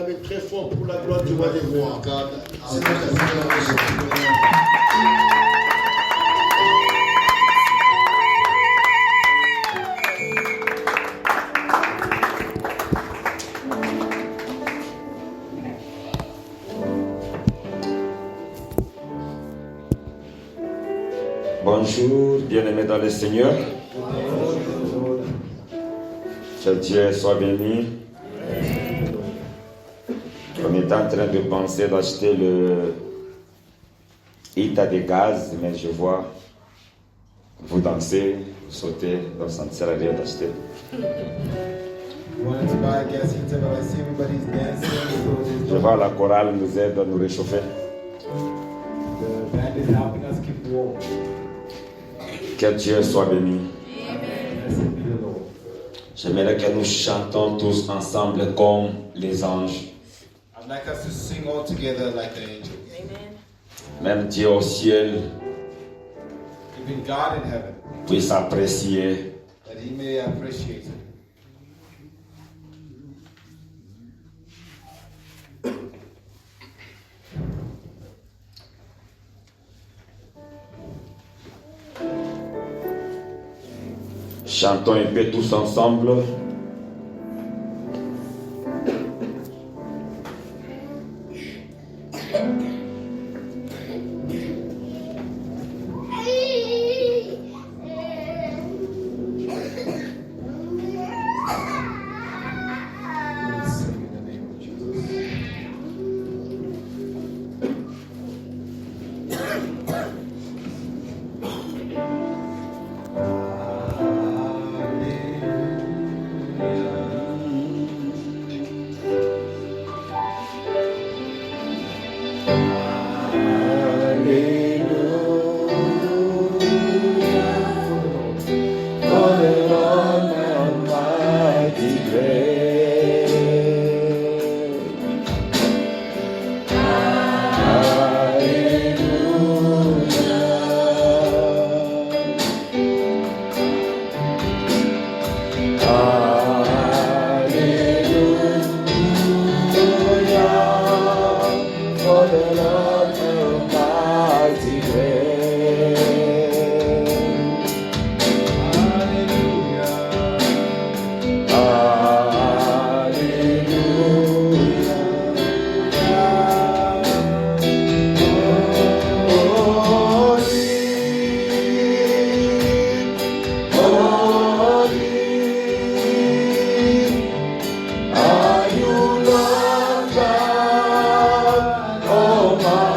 acclamer très fort pour la gloire du roi des rois. Bonjour, bien-aimés dans le Seigneur. Que Dieu soit béni. On est en train de penser d'acheter le Ita de gaz, mais je vois vous danser, vous sautez, donc ça ne sert à rien d'acheter. Je vois la chorale nous aide à nous réchauffer. Que Dieu soit béni. J'aimerais que nous chantons tous ensemble comme les anges. I'd like us to sing all together like the angels. Même Dieu au ciel Even God in heaven, puisse apprécier. that He may appreciate it. Chantons un peu tous ensemble. Sing in the name of Jesus. Are you Lord God Almighty?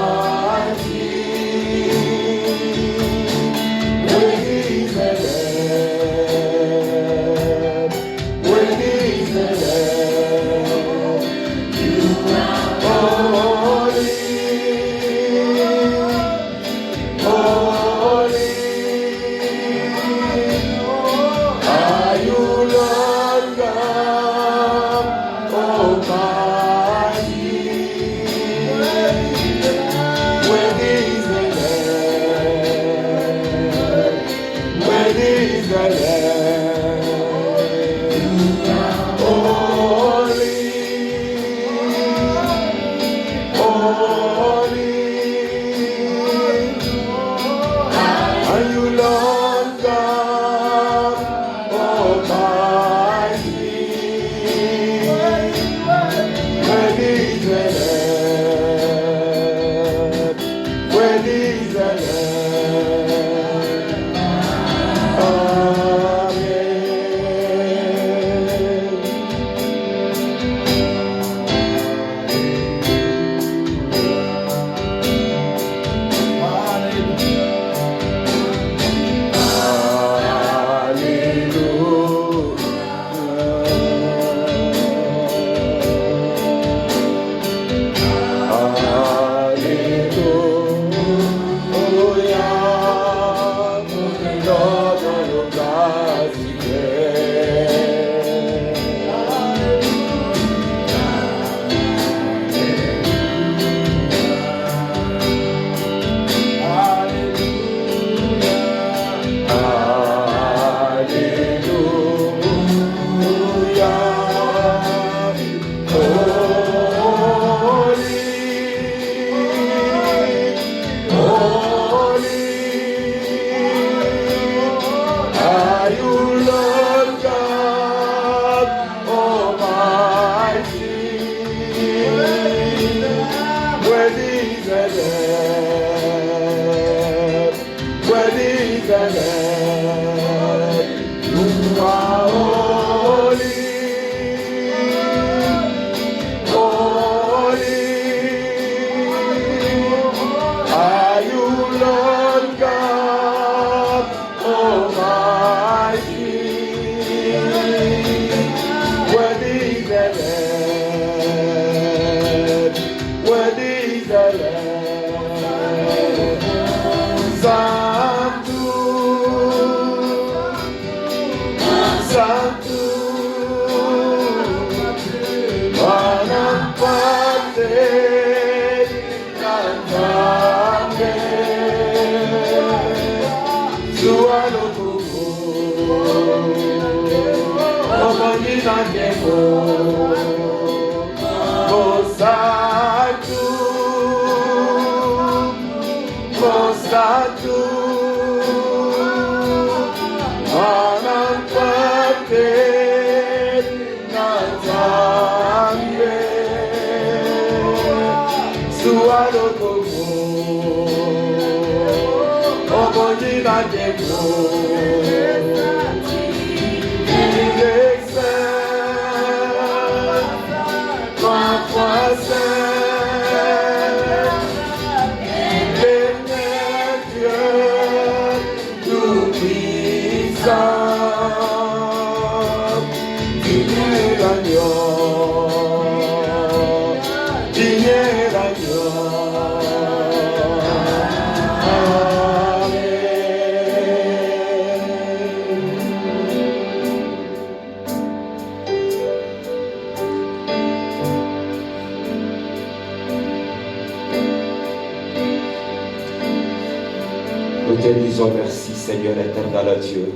Nous te disons merci, Seigneur éternel Dieu.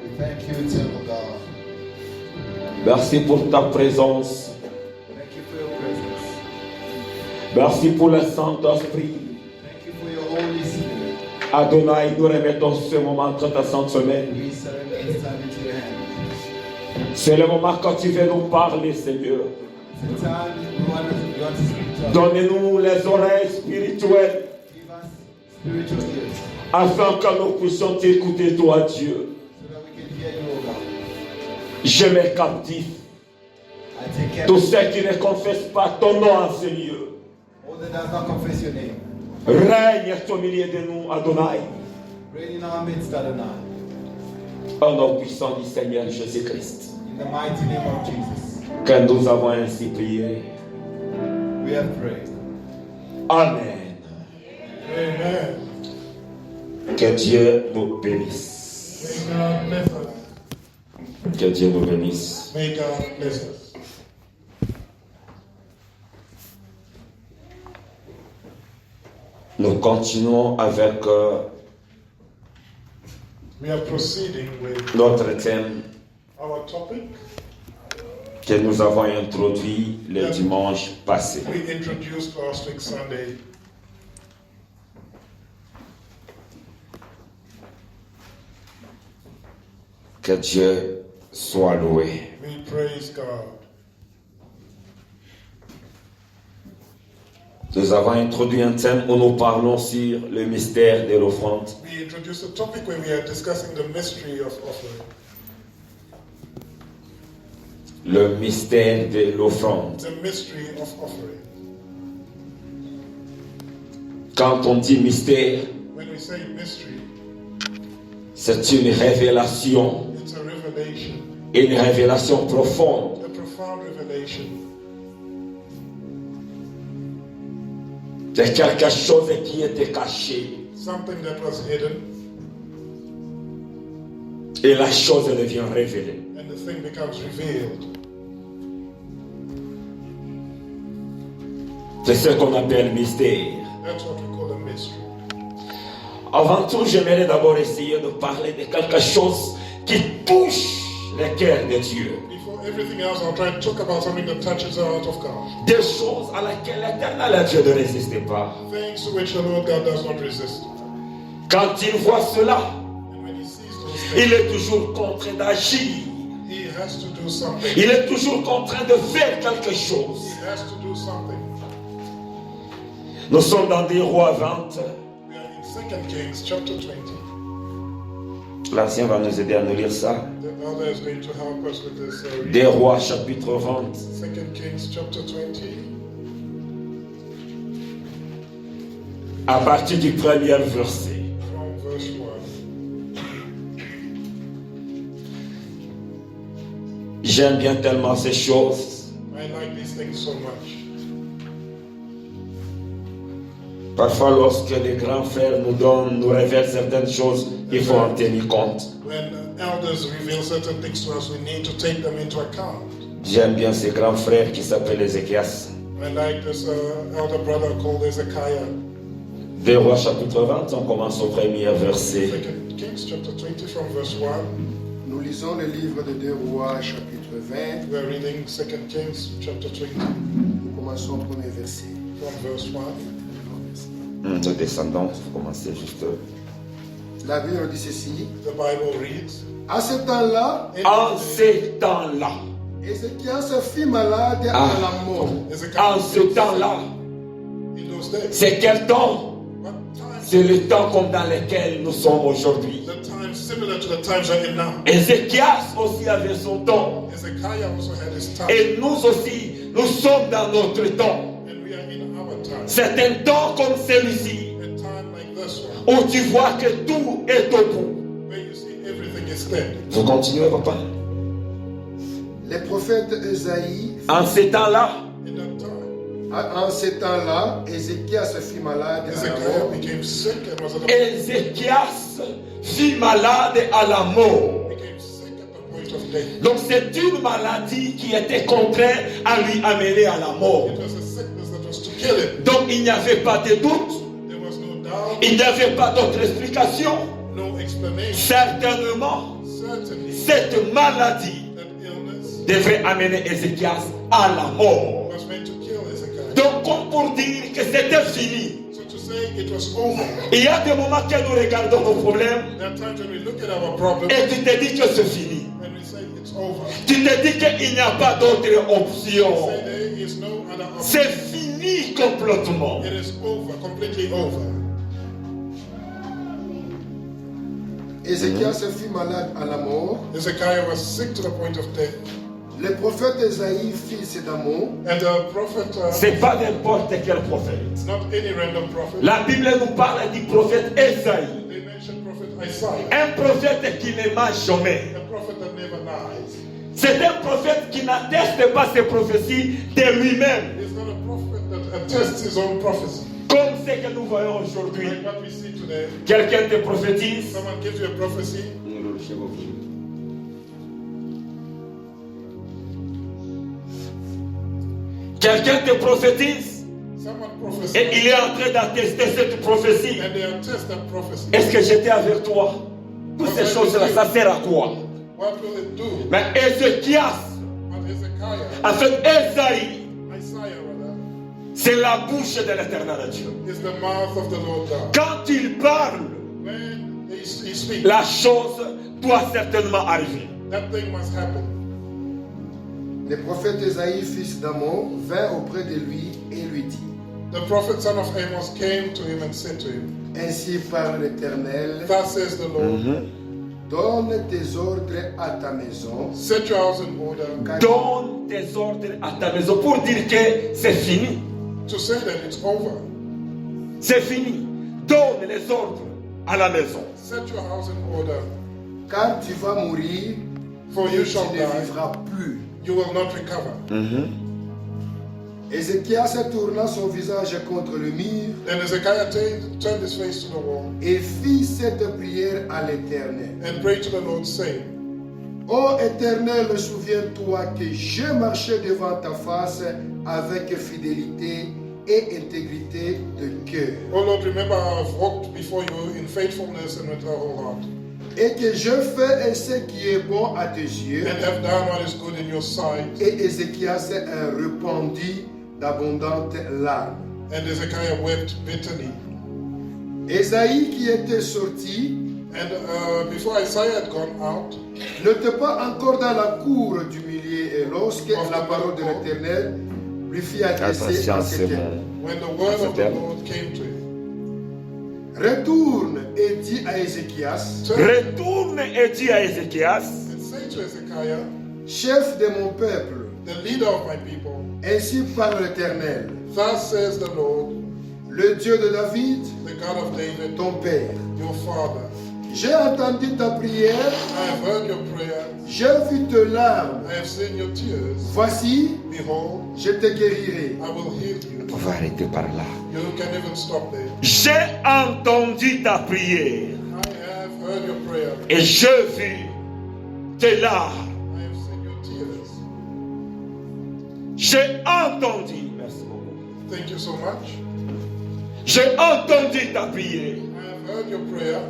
We thank you, eternal God. Merci pour ta présence. Thank you for your presence. Merci pour le Saint-Esprit. Thank you for your Holy Spirit. Adonai, nous remettons ce moment entre ta sainte semaine. We surrender this time into your hands. C'est le moment quand tu veux nous parler, Seigneur. It's a time you want to speak to us. Donne-nous les oreilles spirituelles Give us spiritual ears afin que nous puissions t'écouter, toi, Dieu. so that we can hear you, O God. Je mets captif I take care tous of ceux qui ne confessent pas ton nom en ce lieu. all that does not confess your name. Règne au milieu de nous, Adonai, Reign in our midst, Adonai. au nom puissant du Seigneur Jésus-Christ. In the mighty name of Jesus, Que nous avons ainsi prié. we have prayed. Amen. Amen. Que Dieu nous bénisse. May God bless us. Que Dieu nous bénisse. May God bless us. Nous continuons avec We are proceeding with notre thème our topic. que nous avons introduit le dimanche passé. We introduced last week Sunday. Que Dieu soit loué. We praise God. Nous avons introduit un thème où nous parlons sur le mystère de l'offrande. We introduced a topic where we are discussing the mystery of offering. Le mystère de l'offrande. The mystery of offering. Quand on dit mystère, When we say mystery, c'est une révélation, it's a revelation, une révélation profonde. a profound revelation. C'est quelque chose qui était caché Something that was hidden, et la chose devient révélée. and the thing becomes revealed. C'est ce qu'on appelle mystère. That's what we call a mystery. Avant tout, j'aimerais d'abord essayer de parler de quelque chose qui touche le cœur de Dieu. Before everything else, I'll try to talk about something that touches the heart of God. Des choses à laquelle l'éternel Dieu ne résistait pas. Things to which the Lord God does not resist. Quand il voit cela, And when he sees those il things, est toujours contraint d'agir. he has to do something. Il est toujours contraint de faire quelque chose. He has to do something. Nous sommes dans des Rois 20. We are in 2 Kings chapter 20. L'ancien va nous aider à nous lire ça. The other is going to help us with this. Des Rois chapitre 20. 2 Kings chapter 20. À partir du premier verset. From verse 1. J'aime bien tellement ces choses. I like these things so much. Parfois, lorsque les grands frères nous révèlent certaines choses, il faut en tenir compte. When elders reveal certain things to us, we need to take them into account. J'aime bien ces grands frères qui s'appellent Ézéchias. I like this elder brother called Ezekiah. 2 Rois chapitre 20, on commence au premier verset. 2 Kings chapter 20 from verse 1. Nous lisons le livre de 2 Rois, chapitre 20. We are reading 2 Kings chapter 20 Nous commençons au premier verset. from verse 1. Nous descendons, pour commencer juste. La Bible dit ceci. The Bible reads, À ce temps-là, En ces temps-là, Ézéchias se fit malade à la mort. en ce temps-là, in those days, c'est quel temps? what time? C'est le temps comme dans lequel nous sommes aujourd'hui. The time similar to the times we're in now. Ézéchias aussi avait son temps. Hezekiah also had his time, Et nous aussi, nous sommes dans notre temps. and we are in our time. C'est un temps comme celui-ci A time like this one, où tu vois que tout est au bout. where you see everything is dead. Vous continuez, papa? Les prophètes Esaïe, En ces temps-là, In that time, en ce temps-là, Ézéchias se fit malade à la Hezekiah mort. became sick and was at Ézéchias fit malade à la mort. became sick at the point of death. Donc c'est une maladie qui était contraire à lui amener à la mort. It was a sickness that was to kill him. Donc il n'y avait pas de doute, There was no doubt, il n'y avait pas d'autre explication. no explanation. Certainement, Certainly, cette maladie that illness devrait amener Ézéchias à la mort. was meant to kill Hezekiah. Donc comme pour dire que c'était fini. So to say it was over. Il y a des moments que nous regardons nos problèmes There are times when we look at our problem et tu te dis que c'est fini. and we say it's over. Tu te dis qu'il n'y a pas d'autre option. Say there is no other option. C'est fini complètement. It is over, completely over. Ézéchias se fit malade à la mort. Hezekiah was sick to the point of death. Le prophète Esaïe, fils d'Amon, And the prophet, C'est pas n'importe quel prophète. not any random prophet, La Bible nous parle du prophète Esaïe. they mentioned prophet Isaiah, Un prophète qui ne ment jamais. a prophet that never lies. C'est un prophète qui n'atteste pas ses prophéties de lui-même. He's not a prophet that attests his own prophecy. Comme ce que nous voyons aujourd'hui. Like what we see today. Quelqu'un te prophétise. Someone gives you a prophecy, Quelqu'un te prophétise. someone Et prophesies, il est en train d'attester cette prophétie. and they attest that prophecy. Est-ce que j'étais avec toi? Toutes ces choses-là, ça sert à quoi? What will it do? Mais Ézéchias, But Hezekiah, en fait Esaïe, Isaiah rather, c'est la bouche de l'éternel Dieu. is the mouth of the Lord God. Quand il parle, When he speaks, la chose doit certainement arriver. that thing must happen. le prophète Esaïe, fils d'Amon, vint auprès de lui et lui dit, The prophet son of Amos came to him and said to him, Ainsi parle l'Éternel, Thus says the Lord, donne tes ordres à ta maison, set your house in order, Donne tes ordres à ta maison pour dire que c'est fini. to say that it's over. C'est fini. Donne les ordres à la maison. Set your house in order, car tu vas mourir for et you tu shall ne die, vivras plus. you will not recover. Ézéchias tourna son visage contre le mur Then Hezekiah turned his face to the wall et fit cette prière à l'Éternel. and prayed to the Lord, saying, Ô Éternel, souviens-toi que je marchais devant ta face avec fidélité et intégrité de cœur, O Lord, remember how I've walked before you in faithfulness and with a whole heart, et que je fais ce qui est bon à tes yeux. and have done what is good in your sight. Et Ézéchias répandit d'abondantes larmes. And Hezekiah wept bitterly. Ésaïe qui était sorti And before Isaiah had gone out, n'était pas encore dans la cour du milieu et lorsque la parole de l'Éternel lui fit adresser en ces termes. when the word of the Lord came to him, Retourne et dis à Ézéchias, Retourne et dis à Ézéchias, and say to Hezekiah, chef de mon peuple, the leader of my people, ainsi parle l'Éternel, thus says the Lord, le Dieu de David, the God of David, ton père. your father. J'ai entendu ta prière, I have heard your prayer, j'ai vu tes larmes. I have seen your tears. Voici, Behold, je te guérirai. I will heal you. on va arrêter par là. You can even stop there. J'ai entendu ta prière I have heard your prayer. et j'ai vu tes larmes. I have seen your tears. J'ai entendu, merci beaucoup. Thank you so much. J'ai entendu ta prière I have heard your prayer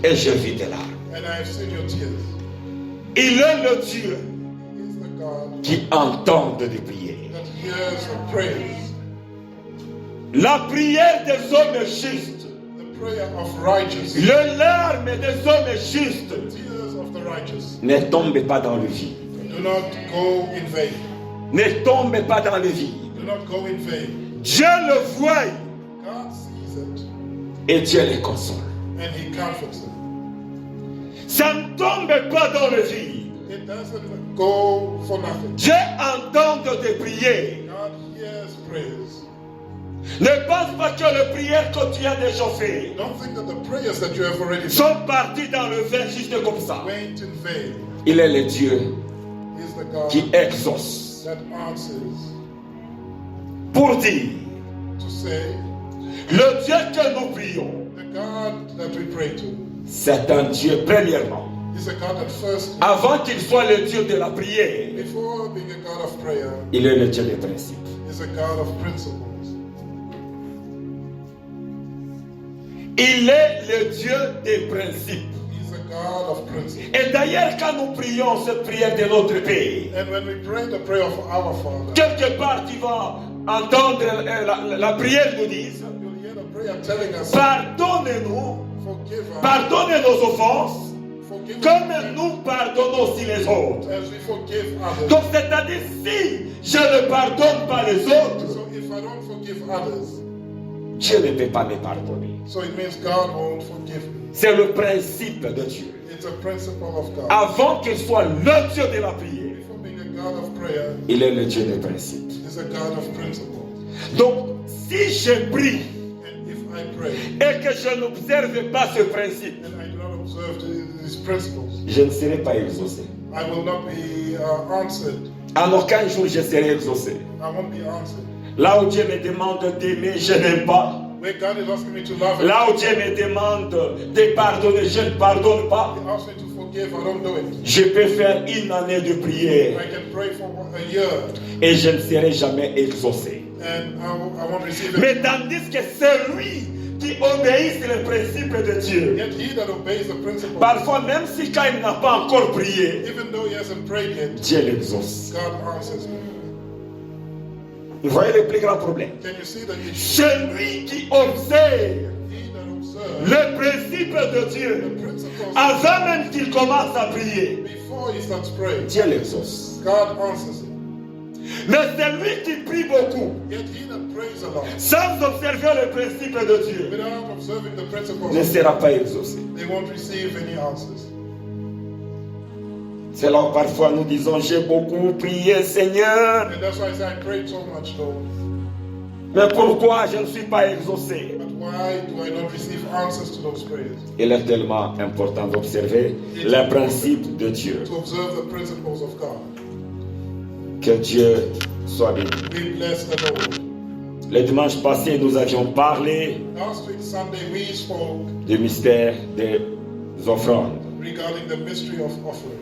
et j'ai vu tes larmes. and I have seen your tears. Il est le Dieu He is the God qui entend des prières. that hears the prayers. La prière des hommes justes, The prayer of righteous. les larmes des hommes justes Tears of the righteous. ne tombent pas dans le vide. Do not go in vain. Ne tombent pas dans le vide. Do not go in vain. Dieu le voit God sees it et Dieu les console. and He comforts them. Ça ne tombe pas dans le vide. It doesn't go for nothing. Dieu entend tes prières. God hears prayers. Ne pense pas que les prières que tu as déjà faites Don't think that the prayers that you have already sont parties dans le vin juste comme ça. went in vain. Il est le Dieu He is the God qui exauce that answers. pour dire To say, le Dieu que nous prions, the God that we pray to c'est un Dieu premièrement. is a God that first, Avant qu'il soit le Dieu de la prière, before being a God of prayer, il est le Dieu des principes. is a God of principles. Il est le Dieu des principes. He's a God of principles. Et d'ailleurs, quand nous prions cette prière de notre Père, And when we pray the prayer of our Father, quelque part tu vas entendre la prière nous dise, you'll hear the prayer telling us, pardonne-nous, forgive us, pardonne nos offenses, forgive comme us nous pardonnons aussi les autres. as we forgive others. Donc c'est-à-dire, si je ne pardonne pas les autres, So if I don't forgive others, Dieu ne peut pas me pardonner. so it means God won't forgive me. C'est le principe de Dieu. It's a principle of God. Avant qu'il soit le Dieu de la prière, Before being a God of prayer, il est le Dieu des principes. He's a God of principles. Donc, si je prie And if I pray et que je n'observe pas ce principe, and I do not observe these principles, je ne serai pas exaucé. I will not be answered. En aucun jour, je serai exaucé. I won't be answered. Là où Dieu me demande d'aimer, je n'aime pas. Where God is asking me to love, Là où Dieu me demande de pardonner, je ne pardonne pas. He asks me to forgive, I don't do it. Je peux faire une année de prière I can pray for a year et je ne serai jamais exaucé. and I won't receive it. Mais tandis que celui qui obéit les principes de Dieu, Yet he that obeys the principle, parfois même si quand il n'a pas encore prié, even though he hasn't prayed yet, Dieu l'exauce. God answers me. Vous voyez le plus grand problème? Can you see the issue? Celui qui observe He that observes le principe de the Dieu, principles avant même qu'il commence à prier, before he starts praying, Dieu l'exauce. God answers him. Mais celui qui prie beaucoup, Yet he that prays a lot, sans observer le principe de Dieu, without observing the ne principles, sera pas exaucé. they won't receive any answers. C'est là où parfois nous disons, j'ai beaucoup prié, Seigneur, And that's why I say I prayed so much, Lord. mais pourquoi je ne suis pas exaucé? But why do I not receive answers to those prayers? Il est tellement important d'observer les principes de Dieu. To observe the principles of God. Que Dieu soit béni. We bless the Lord. Le dimanche passé, nous avions parlé Last week, Sunday, we spoke du mystère des offrandes. regarding the mystery of offering.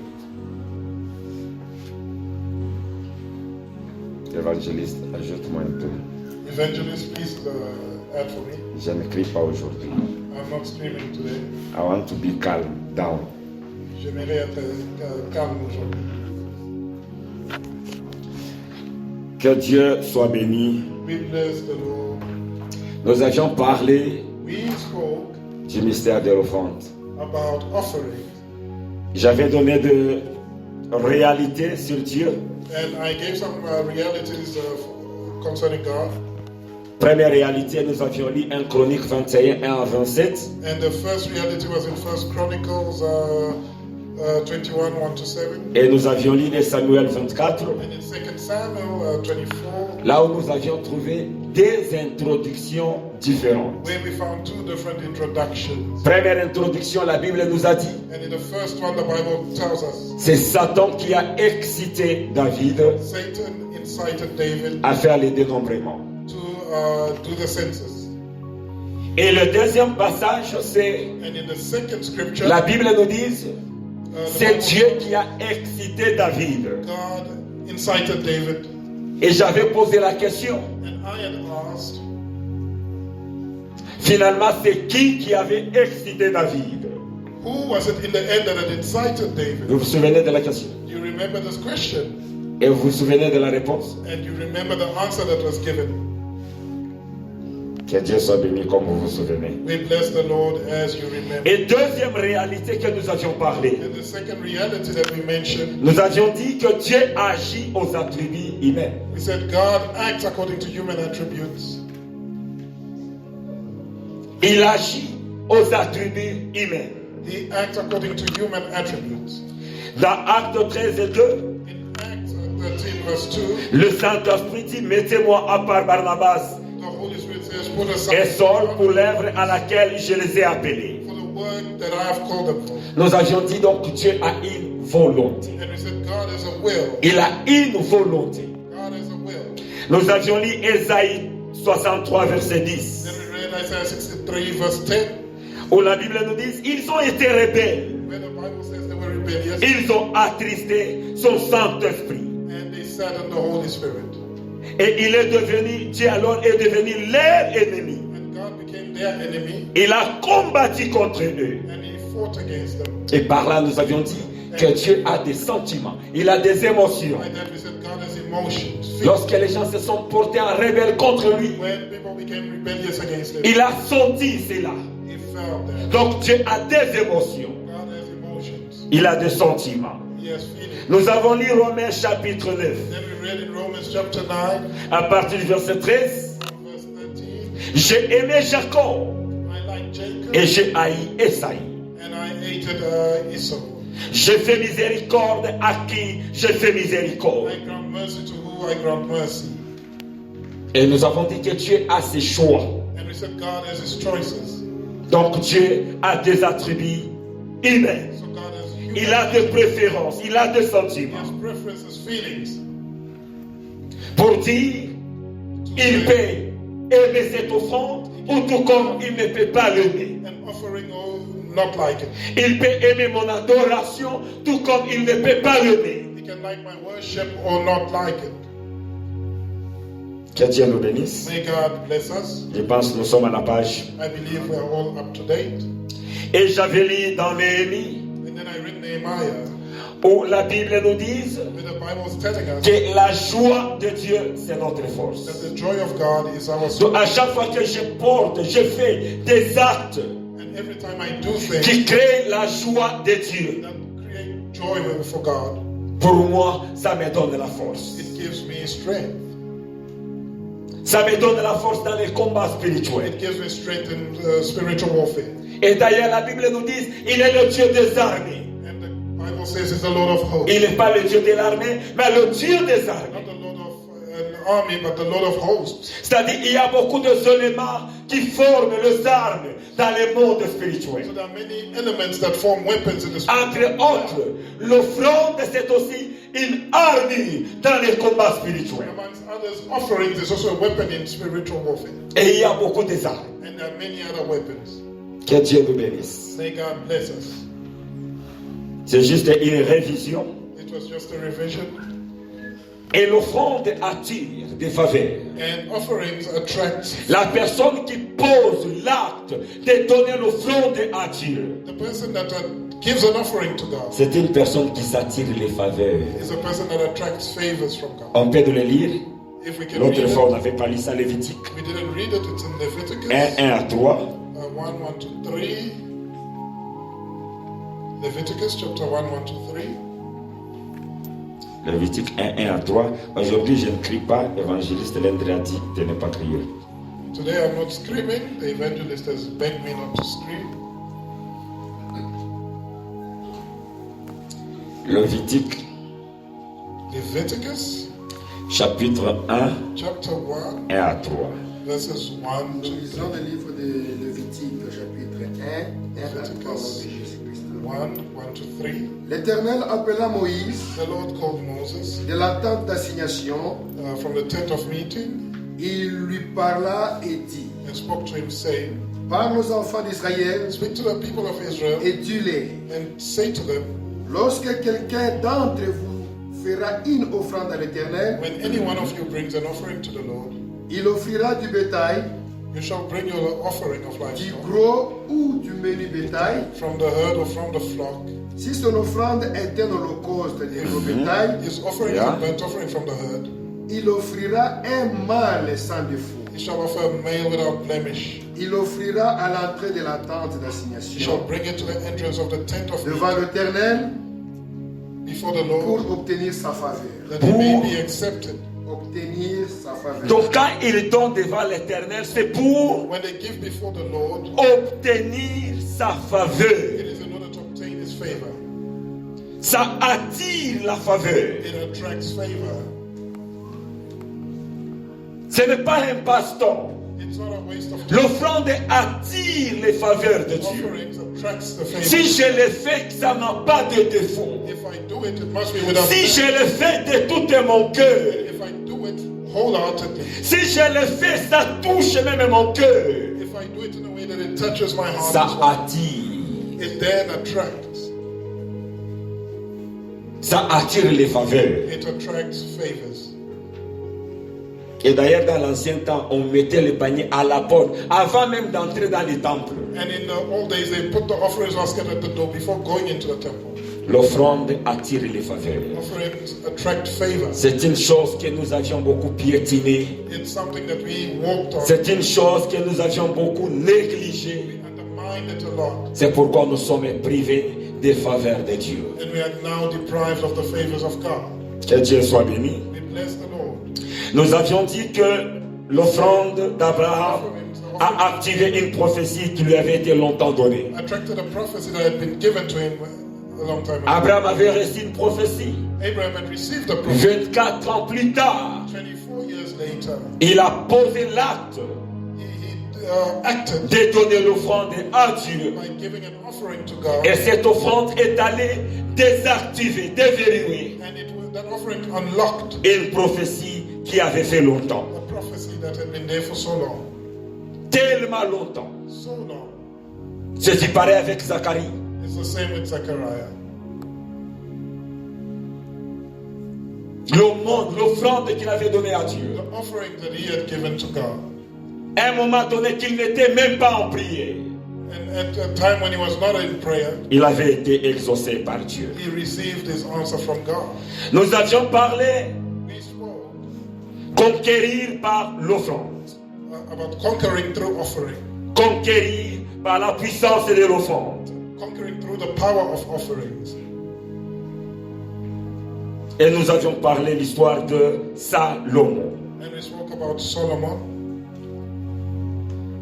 Évangéliste, ajoute-moi un peu. Evangelist, please add for me. Je n'écris pas aujourd'hui. I'm not screaming today. I want to be calm, down. J'aimerais être calme aujourd'hui. Que Dieu soit béni. We bless the Lord. Nous avions parlé We spoke du mystère de l'offrande. about offering, J'avais donné de réalités sur Dieu. and I gave some realities concerning God. Première réalité, nous avions lu 1 Chronique 21, 1 à 27. And the first reality was in 1 Chronicles 21, 1 to 7. Et nous avions lu les Samuel 24. And in 2 Samuel 24, Là où nous avions trouvé des introductions différentes. where we found two different introductions. Première introduction, la Bible nous a dit, And in the first one, the Bible tells us c'est Satan qui a excité David Satan incited David à faire les dénombrements. to do the census. Et le deuxième passage, c'est And in the second scripture, la Bible nous dit, the c'est Bible Dieu tells qui a excité David God incited David Et j'avais posé la question. And I had asked, Finalement, c'est qui avait excité David? who was it in the end that had incited David? Vous vous souvenez de la question? Do you remember this question? Et vous vous souvenez de la réponse? And you remember the answer that was given? Que Dieu soit béni comme vous vous souvenez. We bless the Lord as you remember. Et deuxième réalité que nous avions parlé, And the second reality that we mentioned, nous avions dit que Dieu agit aux attributs humains. we said God acts according to human attributes. Il agit aux attributs humains. He acts according to human attributes. Dans Actes 13 et 2, In Acts 13 verse 2, le Saint-Esprit dit, mettez-moi à part Barnabas the Holy Spirit says, put et aside Saul pour l'œuvre à laquelle je les ai appelés. for the work that I have called them for. Nous avions dit donc que Dieu a une volonté. And we said God has a will. Il a une volonté. God has a will. Nous avions lu Ésaïe 63 verset 10, Then we read Isaiah 63 verse 10, où la Bible nous dit, ils ont été rebelles, where the Bible says they were rebellious ils ont attristé son Saint-Esprit. and they sat on the Holy Spirit. Et il est devenu, Dieu alors est devenu leur ennemi. And God became their enemy Il a combattu contre eux. and he fought against them. Et par là, nous avions dit que Dieu a des sentiments, il a des émotions. By that we said God has emotions. Feelings. Lorsque les gens se sont portés en rebelle contre lui, When people became rebellious against him, il a senti cela. he felt that. Donc Dieu a des émotions, God has emotions. il a des sentiments. He has feelings. Nous avons lu Romains chapitre 9, Then we read in Romans chapter 9, à partir du verset 13. verse 13, J'ai aimé Jacob I like Jacob et j'ai haï Esaïe. and I hated Esau. J'ai fait miséricorde à qui j'ai fait miséricorde. I grant mercy to who I grant mercy. Et nous avons dit que Dieu a ses choix. And we said God has his choices. Donc Dieu a des attributs humains. So God has human. Il a des préférences, il a des He sentiments. has preferences, feelings. Pour dire, il peut aimer cette offrande, ou tout comme il ne peut pas l'aimer. An offering or not like it. Il peut aimer mon adoration, tout comme il ne peut pas l'aimer. He can like my worship or not like it. Que Dieu nous bénisse. May God bless us. Je pense que nous sommes à la page. I believe we are all up to date. Et j'avais lu dans Néhémie, And then I read Nehemiah, où la Bible nous dit where the Bible is telling us que la joie de Dieu, c'est notre force. that the joy of God is our Donc source. à chaque fois que je porte, je fais des actes And every time I do things qui créent la joie de Dieu. that create joy for God, Pour moi, ça me donne la force. it gives me strength. Ça me donne la force dans les combats spirituels. It gives me strength in spiritual warfare. Et d'ailleurs, la Bible nous dit, il est le Dieu des armées. And the Bible says it's the Lord of hosts. Il n'est pas le Dieu de l'armée, mais le Dieu des armées. Not the Lord of an army, but the Lord of hosts. C'est-à-dire, il y a beaucoup de éléments qui forment les armes dans le monde spirituel. So there are many elements that form weapons in the spirit. Entre autres, l'offrande, c'est aussi une armure dans les combats spirituels. Amongst others, offerings is also a weapon in spiritual warfare. Et il y a beaucoup de armes. And there are many other weapons. Que Dieu nous bénisse. May God bless us. C'est juste une révision. It was just a revision. Et l'offrande attire des faveurs. And offerings attract La personne qui pose l'acte de donner l'offrande à Dieu, the person that gives an offering to God. c'est une personne qui s'attire les faveurs. Is a person that attracts favors from God. On peut le lire. If we can read L'autre fois, on it, n'avait pas lu ça, Lévitique. we didn't read it. It's in Leviticus 1 à 3. 1, 1 to 3. Leviticus chapter 1, 1 to 3. Lévitique 1 à 3. Aujourd'hui, je ne crie pas. Évangéliste Lendre a dit de ne pas crier. Today I'm not screaming. The evangelist has begged me not to scream. Lévitique Leviticus chapitre 1 chapter 1, à 3. verses 1 Nous to lisons le livre de Lévitique, chapitre 1, 1 à 3 de Jésus-Christ. 1, 1 to 3. L'Éternel appela Moïse The Lord called Moses de la tente d'assignation. from the tent of meeting Il lui parla et dit, and spoke to him, saying, parle aux enfants d'Israël Speak to the people of Israel et dis-les, and say to them, lorsque quelqu'un d'entre vous fera une offrande à l'Éternel, when any one of you brings an offering to the Lord, il offrira du bétail, you shall bring your offering of du livestock, gros ou du menu bétail. from the herd or from the flock. Si son offrande est un holocauste du gros bétail, His offering is a burnt offering from the herd. il offrira un mâle sans défaut. He shall offer a male without blemish. Il offrira à l'entrée de la tente He shall d'assignation bring it to the entrance of the tent of devant meeting l'Éternel before the pour Lord, obtenir sa faveur. that he may be accepted. Obtenir sa faveur. Donc quand il donne devant l'Éternel, c'est pour When they give before the Lord, obtenir sa faveur. it is in order to obtain his favor. Ça attire la faveur. It attracts favor. Ce n'est pas un passe-temps. It's not a waste of time. L'offrande attire les faveurs de Dieu. Offerings attracts the favor. Si je le fais, que ça n'a pas de défaut. If I do it, it must be without Si je faith. le fais de tout mon cœur. If I do it wholeheartedly, Si je le fais, ça touche même mon cœur. if I do it in a way that it touches my heart, Ça as well, attire. it then attracts. Ça attire les faveurs. It attracts favors. Et d'ailleurs, dans l'ancien temps, on mettait le panier à la porte avant même d'entrer dans les temples. And in the old days, they put the offerings basket at the door before going into the temple. L'offrande attire les faveurs. Offerings attract favor. C'est une chose que nous avions beaucoup piétinée. It's something that we walked on. C'est une chose que nous avions beaucoup négligée. We undermined it a lot. C'est pourquoi nous sommes privés des faveurs de Dieu. And we are now deprived of the favors of God. Que Dieu soit béni. We bless the Lord. Nous avions dit que l'offrande d'Abraham a activé une prophétie qui lui avait été longtemps donnée. Attracted a prophecy that had been given to him a long time ago. Abraham avait reçu une prophétie. Abraham had received a prophecy. 24 ans plus tard, 24 years later, il a posé l'acte he acted de donner l'offrande à Dieu. by giving an offering to God. Et cette offrande est allée désactiver, déverrouiller And that offering unlocked une prophétie qui avait fait longtemps. a prophecy that had been there for so long. Tellement longtemps. So long. Ceci paraît avec Zacharie. It's the same with Zechariah. Le monde, l'offrande qu'il avait donnée à Dieu. The offering that he had given to God. À un moment donné qu'il n'était même pas en prière, And at a time when he was not in prayer, il avait été exaucé par Dieu. he received his answer from God. Nous avions parlé We spoke conquérir par l'offrande, about conquering through offering, conquérir par la puissance de l'offrande. conquering through the power of offerings. Et nous avions parlé l'histoire de Salomon. And we spoke about Solomon.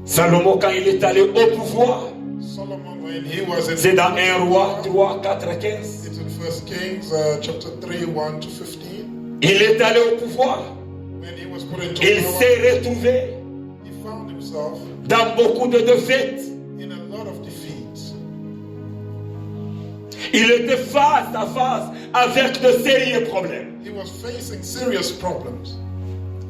Salomon, quand il est allé au pouvoir, Solomon, when he was in c'est dans 1 Roi 3, 4 à 15. it's in 1 Kings chapter 3, 1 to 15. Il est allé au pouvoir. When he was put into Il power, s'est retrouvé he found himself dans beaucoup de défaites. in a lot of defeats. Il était face à face avec de sérieux problèmes. He was facing serious problems.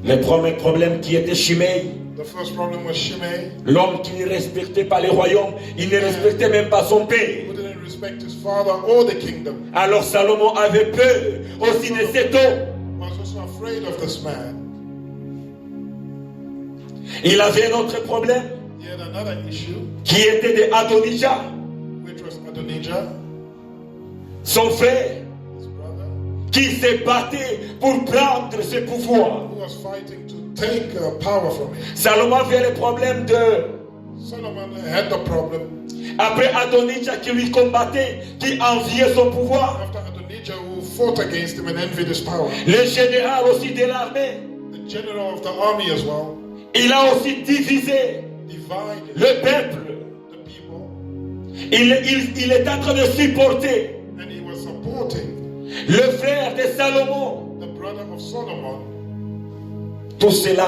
Les premiers problèmes qui étaient Shimei, The first problem was Shimei, l'homme qui ne respectait pas les royaumes, il ne respectait même pas son père. who didn't respect his father or the kingdom. Alors Salomon avait peur aussi de cet homme. Was also afraid of this man. Il avait un autre problème He had another issue, qui était de Adonijah, which was Adonijah, son frère, his brother, qui s'est battu pour prendre ce pouvoir. who was fighting to take power from him. Salomon avait le problème de... Solomon had the problem. Après Adonijah qui lui combattait, qui enviait son pouvoir. After Adonijah, who fought against him and envied his power, Le général aussi de l'armée, the general of the army as well, il a aussi divisé divided le peuple. the people, Il est en train de supporter and he was supporting le frère de Salomon. the brother of Solomon, Tout cela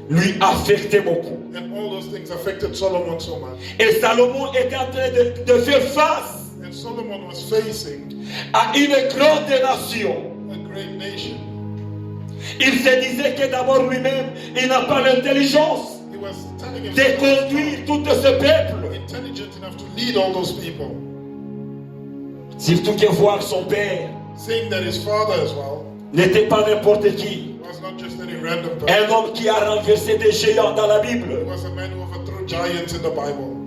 lui affectait beaucoup. and all those things affected Solomon so much. Et Salomon était en train de faire face And Solomon was facing à une grande nation. a great nation. Il se disait que d'abord lui-même, il n'a pas l'intelligence He was telling de himself conduire tout ce peuple. intelligent enough to lead all those people, Surtout que voir son père seeing that his father as well n'était pas n'importe qui. He was not just any random person. Un homme qui a renversé des géants dans la Bible. He was a man who overthrew giants in the Bible.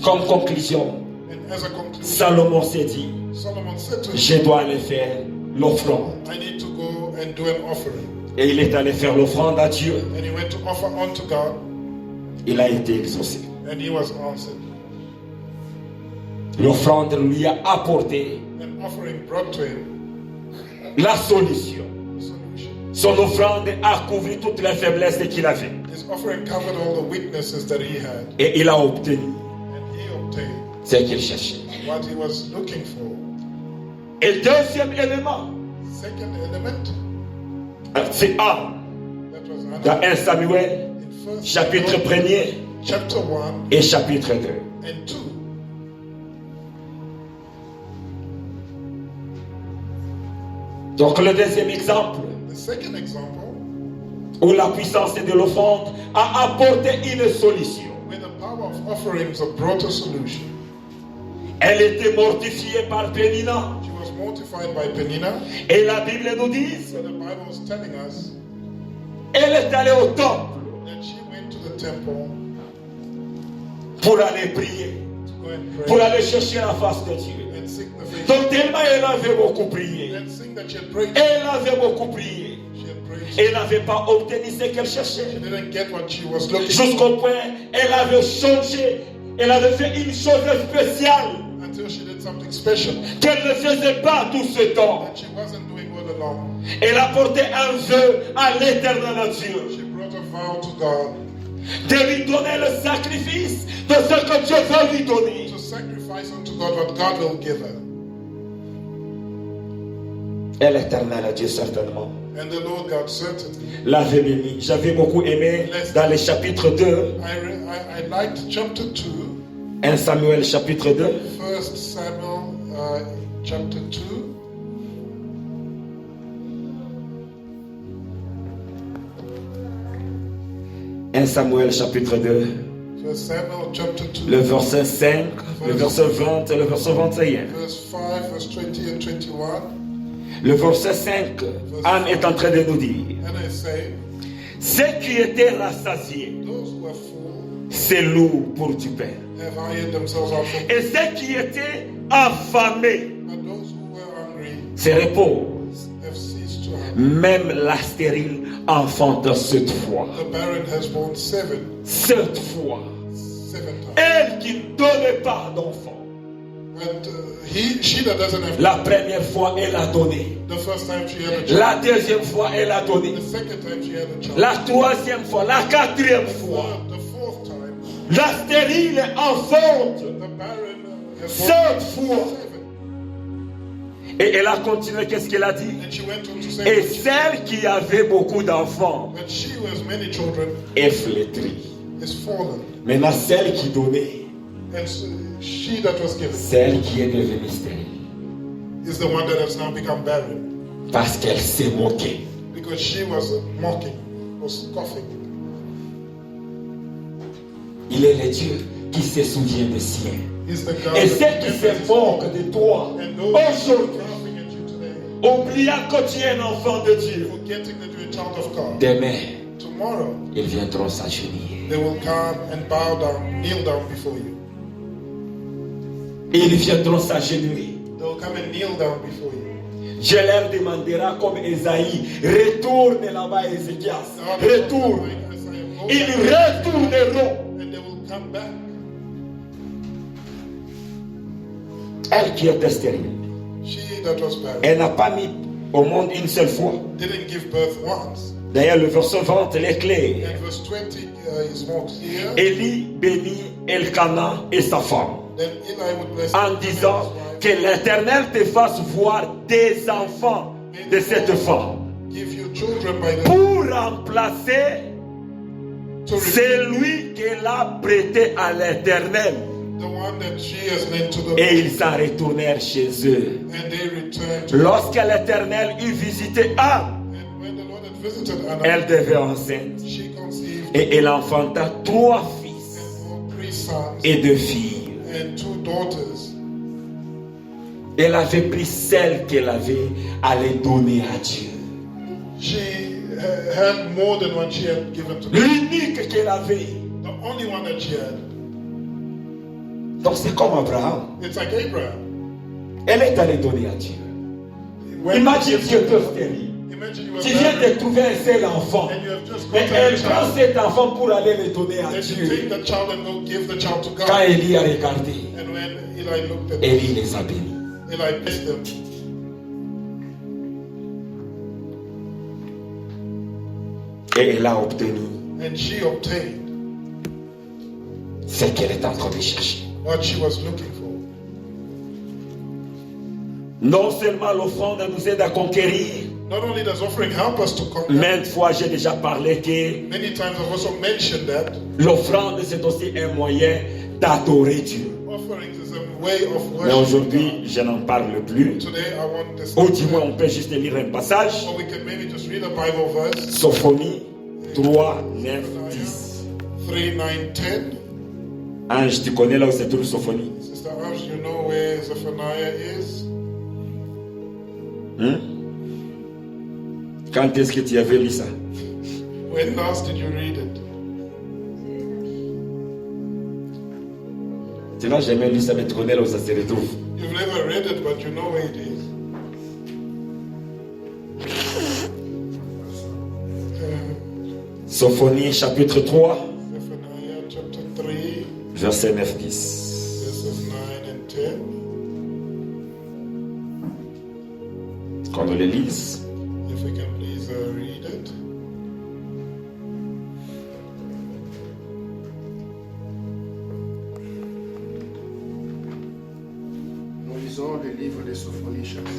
Comme conclusion, And as a conclusion, Salomon s'est dit, Solomon said to him, je dois aller faire l'offrande. I need to go and do an offering. Et il est allé faire l'offrande à Dieu. And he went to offer unto God, Il a été exaucé. and he was answered. L'offrande lui a apporté An offering brought to him la solution. solution. Son offrande a couvert toutes les faiblesses qu'il avait. His offering covered all the weaknesses that he had, Et il a obtenu and he obtained ce qu'il cherchait. what he was looking for. Et deuxième élément, Second element, c'est that was dans another 1 Samuel, in first chapitre Samuel, 1er chapter 1 et chapitre 2. and 2. Donc le deuxième exemple, The second example, où la puissance de l'offrande a apporté une solution. where the power of offerings brought a solution. Elle était mortifiée par Pénina. She was mortified by Penina. Et la Bible nous dit, So the Bible is telling us elle est allée au temple that she went to the temple pour aller prier, to go and pour pray aller chercher la face de Dieu. and seek the face. Donc tellement elle avait beaucoup prié. And seeing that she had prayed, Elle avait beaucoup prié. she had prayed. Elle n'avait pas obtenu ce qu'elle She cherchait. didn't get what she was looking for Jusqu'au point, elle avait changé. Elle avait fait une chose spéciale until she did something special qu'elle ne faisait pas tout ce temps. that she wasn't doing all along. Elle a porté un vœu à l'éternel Dieu She brought a vow to God de lui donner le sacrifice de ce que Dieu veut lui donner. to sacrifice unto God what God will give her. Et l'éternel Dieu certainement And the Lord God certainly. l'avait béni. J'avais beaucoup aimé dans le chapitre 2, I liked chapter 2, 1 Samuel chapitre 2, 1 Samuel chapter 2. un Samuel chapitre 2, 1 Samuel chapter 2, le verset 5, le verset 20 et le verset 21. verse 5, verse 20 and 21. Le verset 5, Anne est en train de nous dire, And I say, ceux qui étaient rassasiés those who are full c'est lourd pour du pain. have hired themselves out for Et ceux qui étaient affamés but those who were hungry se reposent. have ceased to hunger. Même la stérile enfante 7 fois. The barren has borne 7 7 fois. times. Elle qui ne donnait pas d'enfant. And she that doesn't have, La première fois, elle a donné. the first time she had a child, La deuxième fois, elle a donné. the second time she had a child, La troisième fois, la quatrième fois. the fourth time, La stérile enfante the barren has 7 borne fois. 7. Et elle a continué, qu'est-ce qu'elle a dit? And she went on to Et say celle qui avait beaucoup d'enfants that she who has many children est flétrie. is fallen. Maintenant, celle qui donnait, And so she that was given celle qui est devenue stérile. is the one that has now become barren. Parce qu'elle s'est moquée. Because she was mocking or scoffing. Il est le Dieu qui se souvient des siens. He's the God Et that ceux qui se remembers his moquent de toi and those who are aujourd'hui, laughing at you today, oubliant que tu es un enfant de Dieu, forgetting that you're a child of God. demain, Tomorrow, ils viendront s'agenouiller. they will come and bow down, kneel down before you. Ils viendront s'agenouiller. They will come and kneel down before you. Je leur demanderai comme Esaïe, retourne là-bas Ézéchias, retourne. Ils retourneront. And they will come back. Elle qui était stérile, She that was barren elle n'a pas mis au monde une seule fois. didn't give birth once. D'ailleurs, le verset 20 est clair. And verse 20 is more clear. Élie bénit Elkana et sa femme Then Eli would bless en him and disant his wife, que l'Éternel te fasse voir des enfants de cette femme give you children by the pour remplacer to replace celui qu'elle a prêté à l'Éternel. the one that she has lent to the Et Lord. ils s'en retournèrent chez eux. And they returned to Lorsque l'Éternel eut visité Anne, And when the Lord had visited Anna, elle devint enceinte she conceived et elle enfanta 3 fils and bore 3 sons et 2 filles. and 2 daughters. Elle avait pris celle qu'elle avait à les donner à Dieu. She had more than what she had given to God. L'unique qu'elle avait. The only one that she had. Donc c'est comme Abraham. It's like Abraham. Elle est allée donner à Dieu. Imagine Dieu te stérile. Imagine you were Tu viens married de trouver un seul enfant. and you have just Mais gotten elle a prend child. cet enfant pour aller le donner à Then you Dieu. take the child and go give the child to Quand God. Élie a regardé, And when Eli looked at Élie les a bénis. Eli blessed them. Et elle a obtenu And she obtained ce qu'elle est en train de chercher. what she was looking for. Non seulement l'offrande nous aide à conquérir, Not only does offering help us to conquer, maintes fois j'ai déjà parlé que many times I've also mentioned that l'offrande c'est aussi un moyen d'adorer Dieu. offerings is a way of Mais worship. aujourd'hui, je n'en parle plus. Today I want this. Ou du moins, on peut juste lire un passage. Or we can maybe just read a Bible verse. Sophonie 3, 9, 10. 3, 9, 10. Ange, tu connais là où c'est tout Sophonie? Sister Ange, you know where Zephaniah is? Quand est-ce que tu avais lu ça? When last did you read it? Tu n'as jamais lu ça, mais tu connais là où ça se retrouve. You've never read it, but you know where it is. Sophonie chapitre 3, Zephaniah chapter 3, verset 9-10. verses 9 and 10. Qu'on le lise. If we can please read it. Nous lisons le livre de Sophonie, chapitre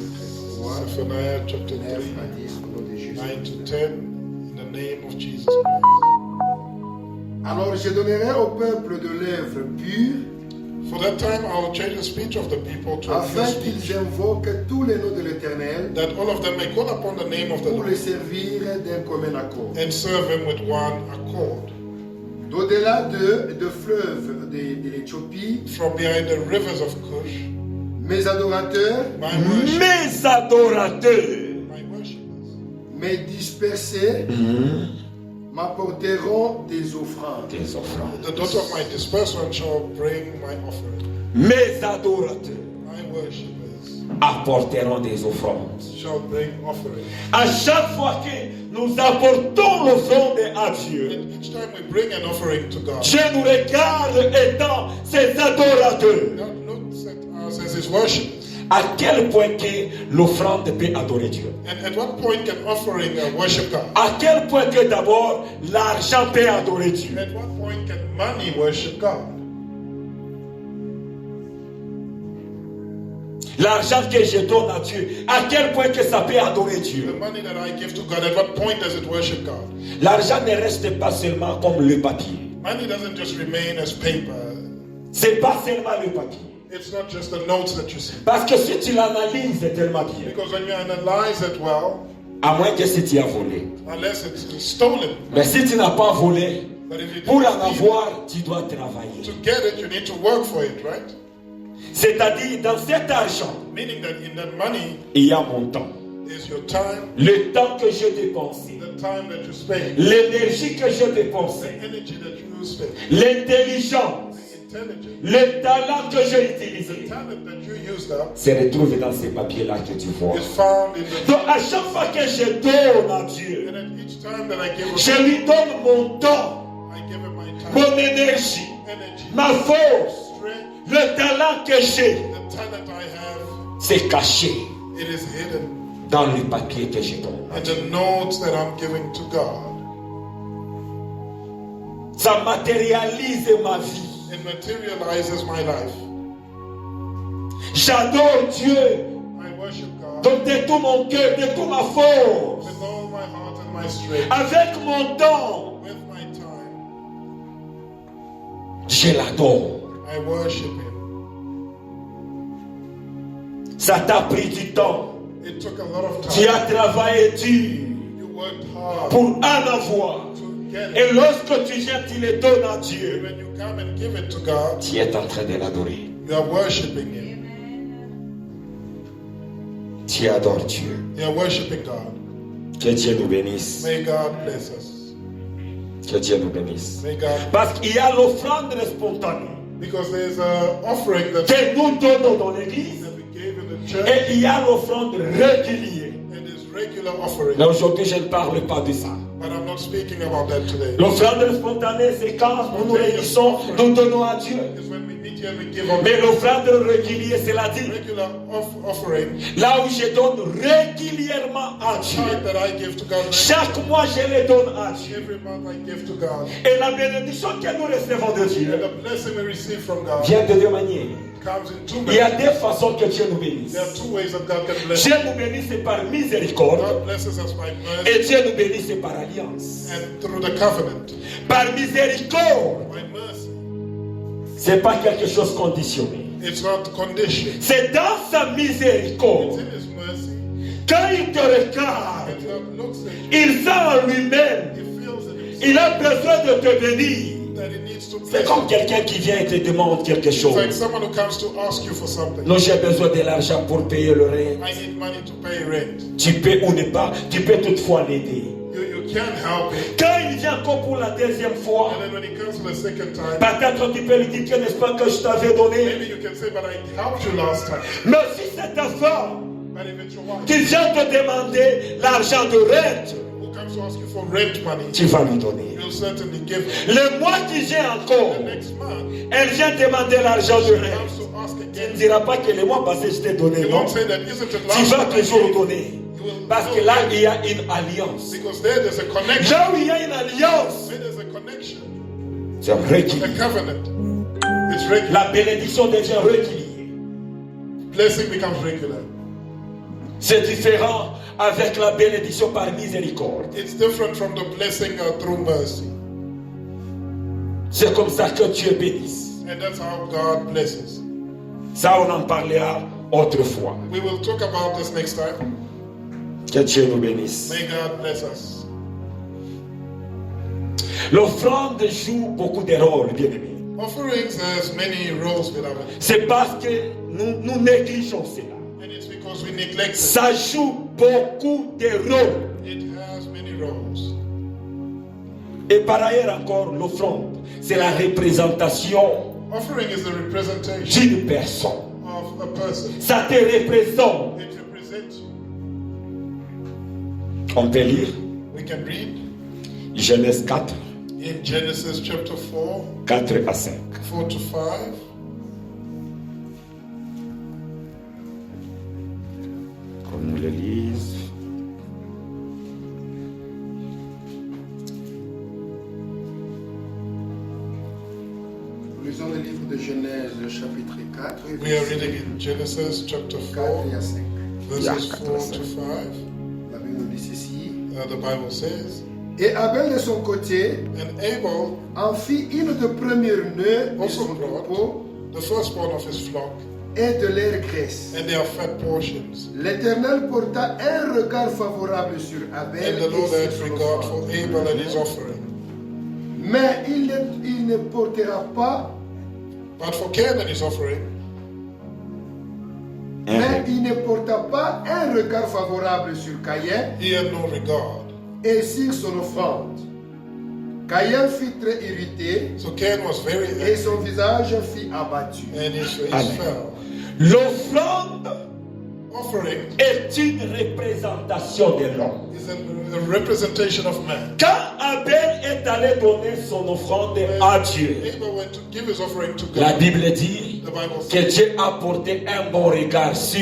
3, Zephaniah chapter 9 3, à 10, au nom de Jésus. 9 to 10, in the name of Jesus Christ. Alors je donnerai au peuple de lèvres pures, For that time I will change the speech of the people to a afin pure speech, qu'ils invoquent tous les noms de l'Éternel that all of them may call upon the name of the pour Lord les servir d'un commun accord. and serve him with one accord. D'au-delà de fleuves de l'Éthiopie, From behind the rivers of Cush, mes adorateurs, my worship, Mes adorateurs. my worshippers, mes dispersés, m'apporteront des offrandes. Des offrandes. the daughter of my dispersal shall bring my offering. Mes adorateurs My worshippers apporteront des offrandes. shall bring offering. À chaque fois que nous apportons l'offrande à Dieu, And each time we bring an offering to God, Dieu nous regarde étant ses adorateurs. God looks at us as his worshippers. À quel point que l'offrande peut adorer Dieu? And at what point can offering worship God? À quel point que d'abord l'argent peut adorer Dieu? At what point can money worship God? L'argent que je donne à Dieu, à quel point que ça peut adorer The Dieu? money that I give to God, at what point does it worship God? L'argent ne reste pas seulement comme le papier. Money doesn't just remain as paper. C'est pas seulement le papier. It's not just the notes that you see. Parce que si tu l'analyses tellement bien, Because when you analyze it well, à moins que si tu as volé. unless it's stolen, Mais si tu n'as pas volé, but if you pour didn't en steal avoir, tu dois travailler. it, to get it, you need to work for it, right? C'est-à-dire, dans cet argent, Meaning that in that money il y a mon temps. is your time, Le temps que j'ai dépensé. the time that you spend, L'énergie que j'ai the dépensée. energy that you spend, L'intelligence. the intelligence, Le talent que j'ai the utilisé. talent that you used up Se retrouve dans ces papiers-là que tu vois. is found in the. Donc, à chaque fois que je donne à Dieu, And at each time that I give him, je lui donne mon temps, I give him my time, mon énergie, energy, ma force, strength, le talent que j'ai. the talent I have. C'est caché It is hidden dans le papier que je donne. in the notes that I'm giving to God. Ça matérialise ma vie. It materializes my life. J'adore Dieu I worship God donc de tout mon cœur, de toute ma force, with all my heart and my strength, avec mon temps. with my time. Je l'adore. I worship Him. Ça t'a pris du temps. It took a lot of Tu time. as travaillé dur You worked hard pour en avoir. to get Et it. lorsque tu viens, tu le donnes à And Dieu. when you come and give it to God, Tu es en train de l'adorer. you are worshiping Him. Tu adores Dieu. You are worshiping God. Que Dieu nous bénisse. May God bless us. Que Dieu nous bénisse. May God, Parce qu'il y a l'offrande spontanée because there's an offering that que nous donnons dans l'église we gave in the church, et il y a l'offrande régulière. and there's regular offering. Mais aujourd'hui, je ne parle pas de ça. But I'm not speaking about that today. L'offrande spontanée, c'est quand nous nous réunissons, nous donnons à Dieu. Because when we meet here, we give on Mais l'offrande régulière, c'est la dit. regular offering. Là où je donne régulièrement à Dieu. Tithe that I give to God. Chaque mois, je les donne à Dieu. Every month I give to God. Et la bénédiction que nous recevons de Dieu And the blessing we receive from God vient de deux manières. comes in two Il y a ways. deux façons que Dieu nous bénisse. There are two ways that God can bless Dieu us. nous bénisse par miséricorde God blesses us by mercy et Dieu nous bénisse par alliance. and through the covenant. Par miséricorde, By mercy. c'est pas quelque chose conditionné. It's not conditioned. C'est dans sa It's miséricorde. in His mercy. Quand il te regarde, And God looks at you. il sent en lui-même, He feels in himself il a besoin de te bénir. that He needs to C'est bless comme you. quelqu'un qui vient et te demande quelque It's like chose. someone who comes to ask you for something. Non, j'ai besoin de l'argent pour payer le rent. I need money to pay rent. Tu peux ou ne pas, tu peux toutefois l'aider. You can't help it. Quand il vient encore pour la deuxième fois, And then when he comes for the second time, peut-être tu peux lui dire que n'est-ce pas que je t'avais donné. maybe you can say, but I helped you last time. Mais si c'est ta femme But if it's your wife qui vient te demander l'argent de rente, who comes to ask you for rent money, tu vas lui donner. you'll certainly give it. Le mois qui vient encore, The next month, elle vient demander l'argent de he rente. comes to ask Tu again. ne diras pas que le mois passé je t'ai donné, You non. won't say that, isn't it Tu last vas time I toujours gave you? donner. You will Parce que still là, give. il y a une alliance. Because there's a connection. Là où il y a une alliance, Where there's a connection, c'est a régulier. covenant. It's regular. La bénédiction devient régulière. Blessing becomes regular. C'est différent avec la bénédiction par miséricorde. It's different from the blessing through mercy. C'est comme ça que Dieu bénisse. And that's how God blesses. Ça, on en parlera autrefois. We will talk about this next time. Que Dieu nous bénisse. May God bless us. L'offrande joue beaucoup de rôles, bien aimés. Offerings has many roles, beloved. C'est parce que nous négligeons cela. And it's because we neglect it. Ça joue beaucoup de rôles. It has many roles. Et par ailleurs encore, l'offrande, c'est la représentation Offering is the representation d'une personne. of a person. Ça te représente. It represents you. On peut lire We can read Genèse 4, in Genesis chapter 4, 4 à 5. 4 to 5. Qu'on nous le lise. Nous lisons le livre de Genèse, chapitre 4, We are reading in Genesis chapter 4 et 4, à 5. verses Yeah, 4 to 5. La Bible nous dit ceci. The Bible says, Et Abel de son côté and Abel en fit une de première nœuds de also son brought troupeau the firstborn of his flock et de leur graisse. and their fat portions. L'Éternel porta un regard favorable sur Abel And the et Lord sur had son regard for offrande. Abel and his offering. Mais il ne portera pas, But for Cain and his offering, mais il ne porta pas un regard favorable sur Caïn he had no regard. et sur son offrande. Caïn fut très irrité So Cain was very et angry son visage fut abattu. and his face Amen. fell. L'offrande Offering est une représentation de l'homme. is a representation of man. Quand Abel est allé donner son offrande à Dieu, Abel went to give his offering to la God. Bible dit The Bible que says, Dieu a porté un bon regard sur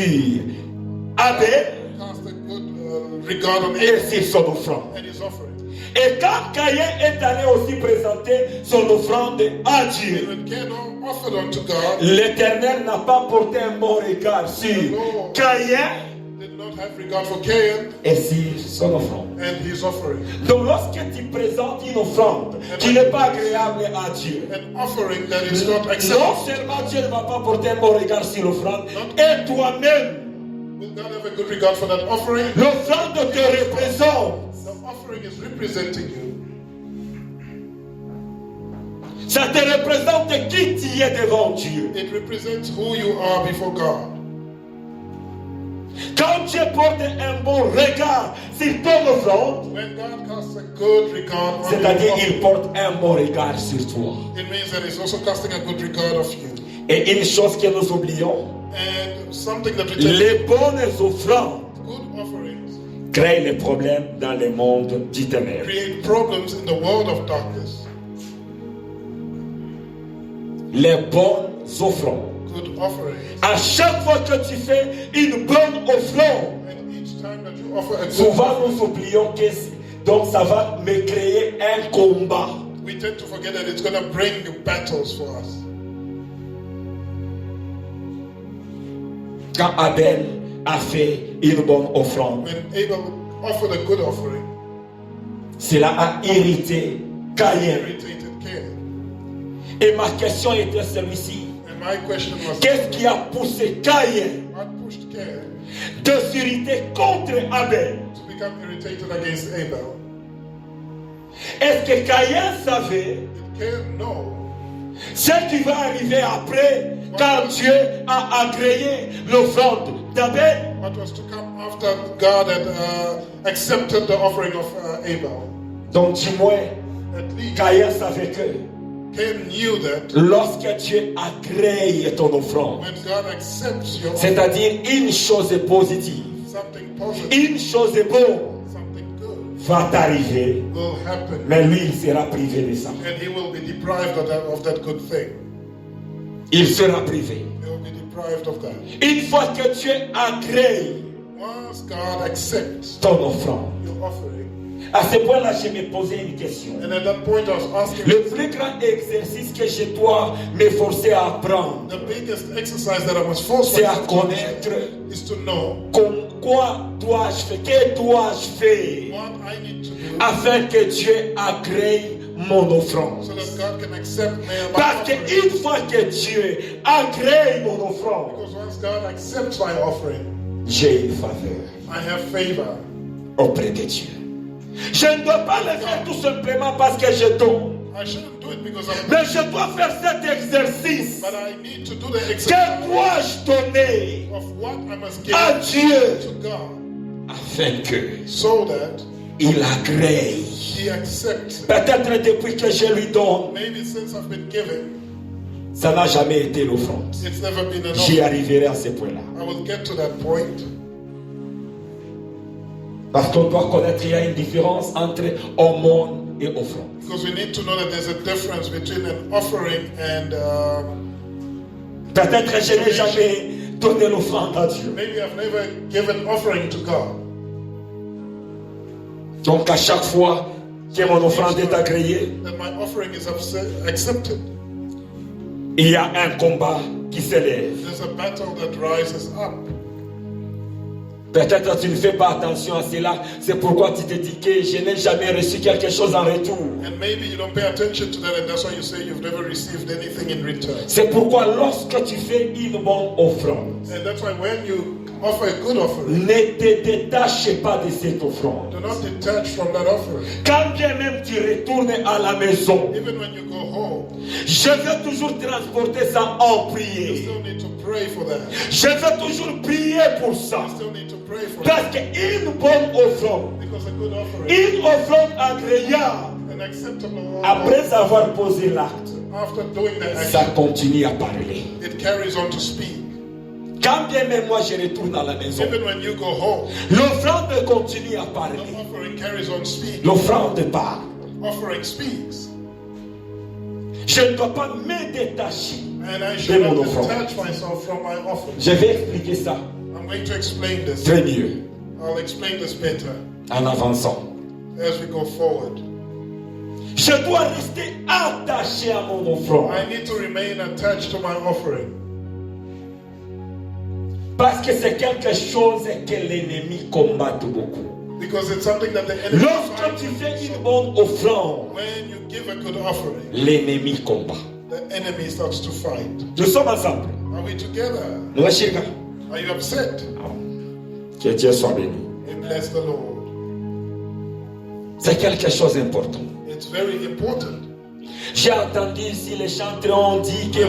Abel cast a good regard on et Abel sur son offrande. and his offering. Et quand Caïn est allé aussi présenter son offrande à And Dieu, when Cain offered unto God, l'Éternel n'a pas porté un bon regard sur Caïn did not have regard for Cain et sur son offrande. and his offering. Donc lorsque tu présentes une offrande qui n'est pas agréable à Dieu, An offering that is not non acceptable. seulement Dieu ne va pas porter un bon regard sur l'offrande, et toi-même, Will God have a good regard for that offering? l'offrande te représente. The offering is representing you. Ça te représente qui tu es devant Dieu. It represents who you are before God. Quand Dieu porte un bon regard sur ton offrande, When God casts a good regard on c'est-à-dire your il offering, porte un bon regard sur toi. it means that He's also casting a good regard of you. Et une chose que nous oublions, And something that we take, les bonnes offrandes good offerings créent les problèmes dans le monde du ténèbre. create problems in the world of darkness. Les bonnes offrandes. Good offerings. À chaque fois que tu fais une bonne offrande, And each time that you offer a good souvent offering, nous oublions que donc ça va me créer un combat. we tend to forget that it's going to bring battles for us. Quand Abel a fait une bonne offrande, When Abel offered a good offering, cela a irrité Caïn. irritated Cain. Et ma question était celle-ci. And my question was, Qu'est-ce qui a poussé Caïn what pushed Cain de s'irriter contre Abel? to become irritated against Abel? Est-ce que Caïn savait Did Cain know ce qui va arriver après quand Dieu a agréé l'offrande d'Abel? what was to come after God had accepted the offering of Abel? Donc du moins, At least Caïn savait que Cain knew that lorsque Dieu agrée ton offrande, when God accepts your offering, c'est-à-dire une chose positive, something positive, une chose bonne something good va t'arriver, will happen. mais lui il sera privé de ça. And he will be deprived of that good thing. Il sera privé. He will be deprived of that. Une fois que Dieu agrée Once God accepts ton offrande, your offering, à ce point-là, je me posais une question. and at that point I was asking, Le plus grand exercice que je dois m'efforcer à apprendre, the biggest exercise that I must force c'est à myself to connaître do is to know quoi dois-je faire, que dois-je faire what I need to do afin que Dieu agrée mon offrande. so that God can accept me and my Parce offering. qu'une fois que Dieu agrée mon offrande, Because once God accepts my offering, j'ai une faveur I have favor. auprès de Dieu. Je ne dois pas le faire tout simplement parce que je donne, I shouldn't do it because I'm mais je dois faire cet exercice. but I need to do the Que exercise dois-je donner of what I must give à Dieu to God afin que so that il agrée? He accepts it. Peut-être depuis que je lui donne, Maybe since I've been given, ça n'a jamais été l'offrande. it's never been enough. J'y arriverai à ce point-là. I will get to that point Parce qu'on doit connaître qu'il y a une différence entre aumône et offrande. because we need to know that there's a difference between an offering and Peut-être que je n'ai jamais donné l'offrande à Dieu. maybe I've never given offering to God. Donc à chaque fois que mon offrande est agréée, That my offering is accepted. il y a un combat qui s'élève. There's a battle that rises up. Peut-être que tu ne fais pas attention à cela. C'est pourquoi tu te dis que je n'ai jamais reçu quelque chose en retour. And maybe you don't pay attention to that, and that's why you say you've never received anything in return. C'est pourquoi lorsque tu fais une bonne offrande, And that's why when you offer a good offering, ne te détache pas de cette offrande. do not detach from that offering. Quand bien même tu retournes à la maison, Even when you go home, je vais toujours transporter ça en you prière. still need to pray for that. Je vais toujours prier pour ça. You still need to pray for Parce that. qu'une bonne offrande, Because a good offering, une offrande agréable, an acceptable offering, après avoir posé l'acte, after doing the ça action, continue à parler. it carries on to speak. Quand bien même moi je retourne à la maison, Even when you go home, l'offrande continue à the parler. offering carries on speaking. L'offrande parle. Offering speaks. Je ne dois pas me détacher. And I should de mon not offrande. detach myself from my offering. Je vais expliquer ça I'm going to explain this. très mieux I'll explain this better en avançant. as we go forward. Je dois rester attaché à mon offrande. I need to remain attached to my offering Parce que c'est quelque chose que l'ennemi combat beaucoup. because it's something that the enemy Lorsque fights. tu fais une bonne offrande, When you give a good offering, l'ennemi combat. the enemy starts to fight. Nous sommes ensemble. Are we together? Nous chers. Are you upset? Que Dieu soit béni. We bless the Lord. C'est quelque chose d'important. It's very important. J'ai entendu ici les chanteurs ont dit que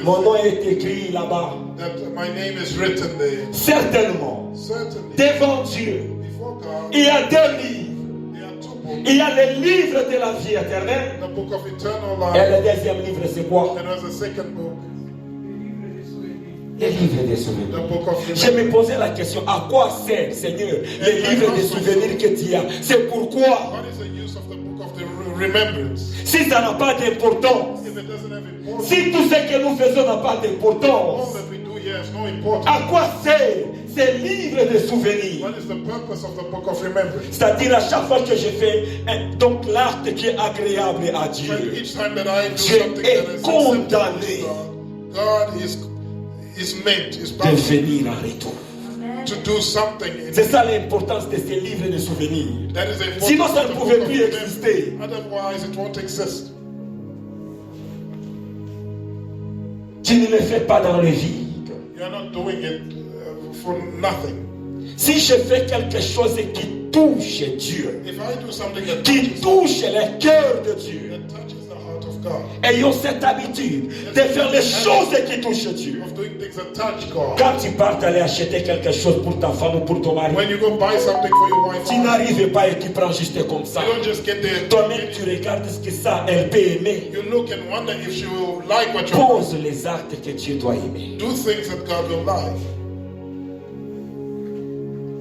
mon nom est écrit là-bas. That my name is written there. Certainement, Certainly, devant Dieu, before God, il y a deux livres. there are two books. Il y a le livre de la vie éternelle. The book of eternal Et life, le deuxième livre, c'est quoi? and there's a second book, Le livre des souvenirs. the book of Je me remembrance. posais la question, à quoi sert, Seigneur, les livres des souvenirs que tu as? C'est pourquoi, What is the use of the book of the remembrance? si ça n'a pas d'importance, If it doesn't have importance, si tout ce que nous faisons n'a pas all d'importance, that we do here has no importance. à quoi sert ces livres de souvenirs? What is the purpose of the book of remembrance? C'est-à-dire à chaque fois que je fais donc l'acte qui est agréable à When Dieu, each time that I do Dieu something est that is condamné acceptable to God, God is meant, is de bound venir en retour. to do something. C'est ça l'importance de ces livres de souvenirs. That is important. Sinon, ça ne of the pouvait book of plus remembrance. exister. Otherwise, it won't exist. Tu ne le fais pas dans le vide. You're not doing it for nothing. Si je fais quelque chose qui touche Dieu, If I do something that qui touche le cœur de Dieu, that touches the heart of God, ayons cette habitude de faire les choses qui touchent Dieu. of doing things that touch God. Quand tu pars aller acheter quelque chose pour ta femme ou pour ton mari, When you go buy something for your wife, tu n'arrives pas et tu prends juste comme ça. you don't just get there. Toi-même, tu regardes ce que ça, elle peut aimer. You look and wonder if she will like what you're Pose les actes que Dieu doit aimer. do things that God will like.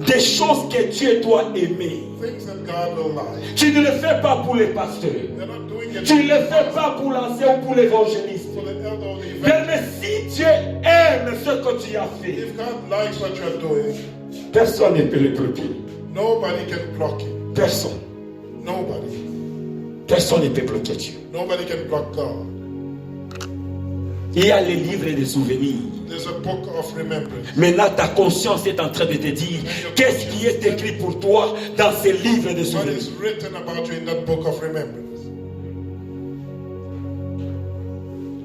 Des choses que Dieu doit aimer. Things that God will like. Tu ne le fais pas pour les pasteurs. They're not doing it Tu ne le fais pas pour l'ancien ou pour l'évangéliste. for the elder or the Bien, evangelist. mais si Dieu aime ce que tu as fait, If God likes what you're doing, personne ne peut le bloquer. nobody can block it. Personne. Nobody. Personne ne peut bloquer Dieu. Nobody can block God. Il y a les livres de souvenirs. There's a book of remembrance. Maintenant, ta conscience est en train de te dire qu'est-ce qui est écrit pour toi dans ces livres de What souvenirs. is written about you in that book of remembrance?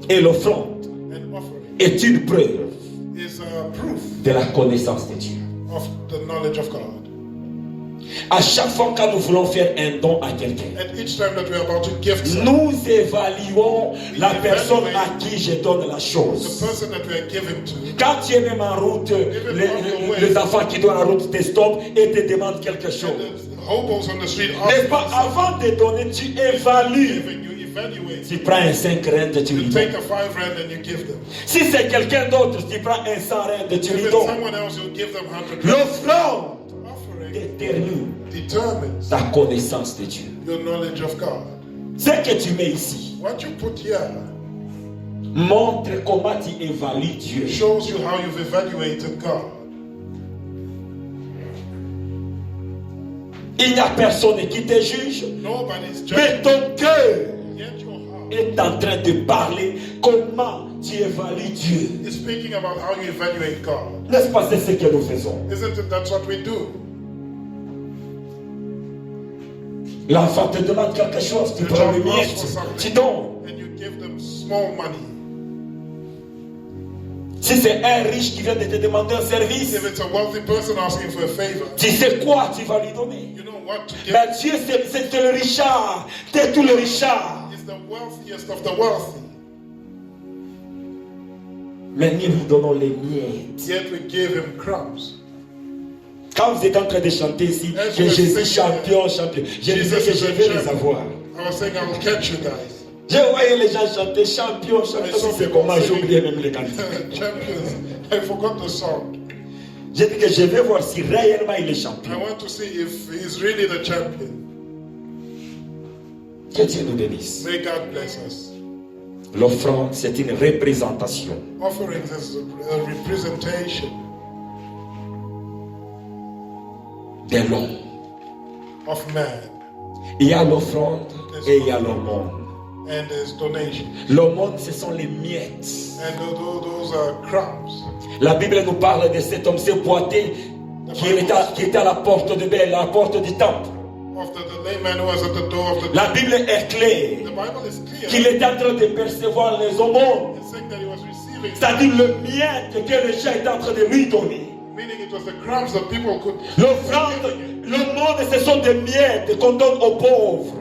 Et l'offrande An offering est une preuve is a proof de la connaissance de Dieu. of the knowledge of God. À chaque fois que nous voulons faire un don à quelqu'un, And each time that we're about to give something, nous évaluons la personne à qui je donne la the chose. person that we are giving to, Quand tu es même en route, les enfants qui doivent en route te stoppent et te demandent quelque chose. the hobos on the street Mais ask pas for avant de donner, tu évalues. giving, you evaluate. Tu prends un 5 rand, tu lui You donnes. take a 5 rand and you give them. Si c'est quelqu'un d'autre, tu prends un 100 rand, tu If lui it's donnes. someone else, you give them 100 rand. L'offrande Offering détermine determines ta connaissance de Dieu. your knowledge of God. Ce que tu mets ici What you put here montre comment tu évalues Dieu. shows you how you've evaluated God. Il n'y a personne qui te juge, Nobody's mais judging. ton cœur Yet your heart est en train de parler comment tu évalues Dieu. is speaking about how you evaluate God. N'est-ce pas, c'est ce que nous faisons? Isn't it that's what we do? L'enfant te demande quelque chose, tu The prends le child asks mien, for tu something donnes. and you give them small money. Si c'est un riche qui vient de te demander un service, If it's a wealthy person asking for a favor, tu sais quoi tu vas lui donner. you know what to give. Mais Dieu, c'est le richard, c'est tout le richard. He's the wealthiest of the wealthy. Mais nous lui donnons les miettes. Yet we give him crumbs. Quand vous êtes en train de chanter ici, que Jésus champion, champion, je disais que je vais les avoir. I was saying I will catch you guys. Je voyais les gens chanter champion, champion. C'est comment j'ai oublié même les cantiques. Champions. I forgot the song. J'ai dit que je vais voir si réellement il est I champion. want to see if he's really the champion. Que Dieu nous bénisse. May God bless us. L'offrande, c'est une représentation Offerings is a representation de l'homme. of man, Il y a l'offrande et il y a l'aumône. and there's donation. L'aumône, ce sont les miettes. And those are crumbs. La Bible nous parle de cet homme, ce boité qui était à la porte de Bel, à la porte du temple. Of the layman who was at the door of the La Bible est claire The Bible is qu'il clear. était en train de percevoir les aumônes, It's saying that he was receiving, c'est-à-dire le miette que les gens étaient en train de lui donner. meaning it was the crumbs that people could. L'offrande, l'aumône, ce sont des miettes qu'on donne aux pauvres.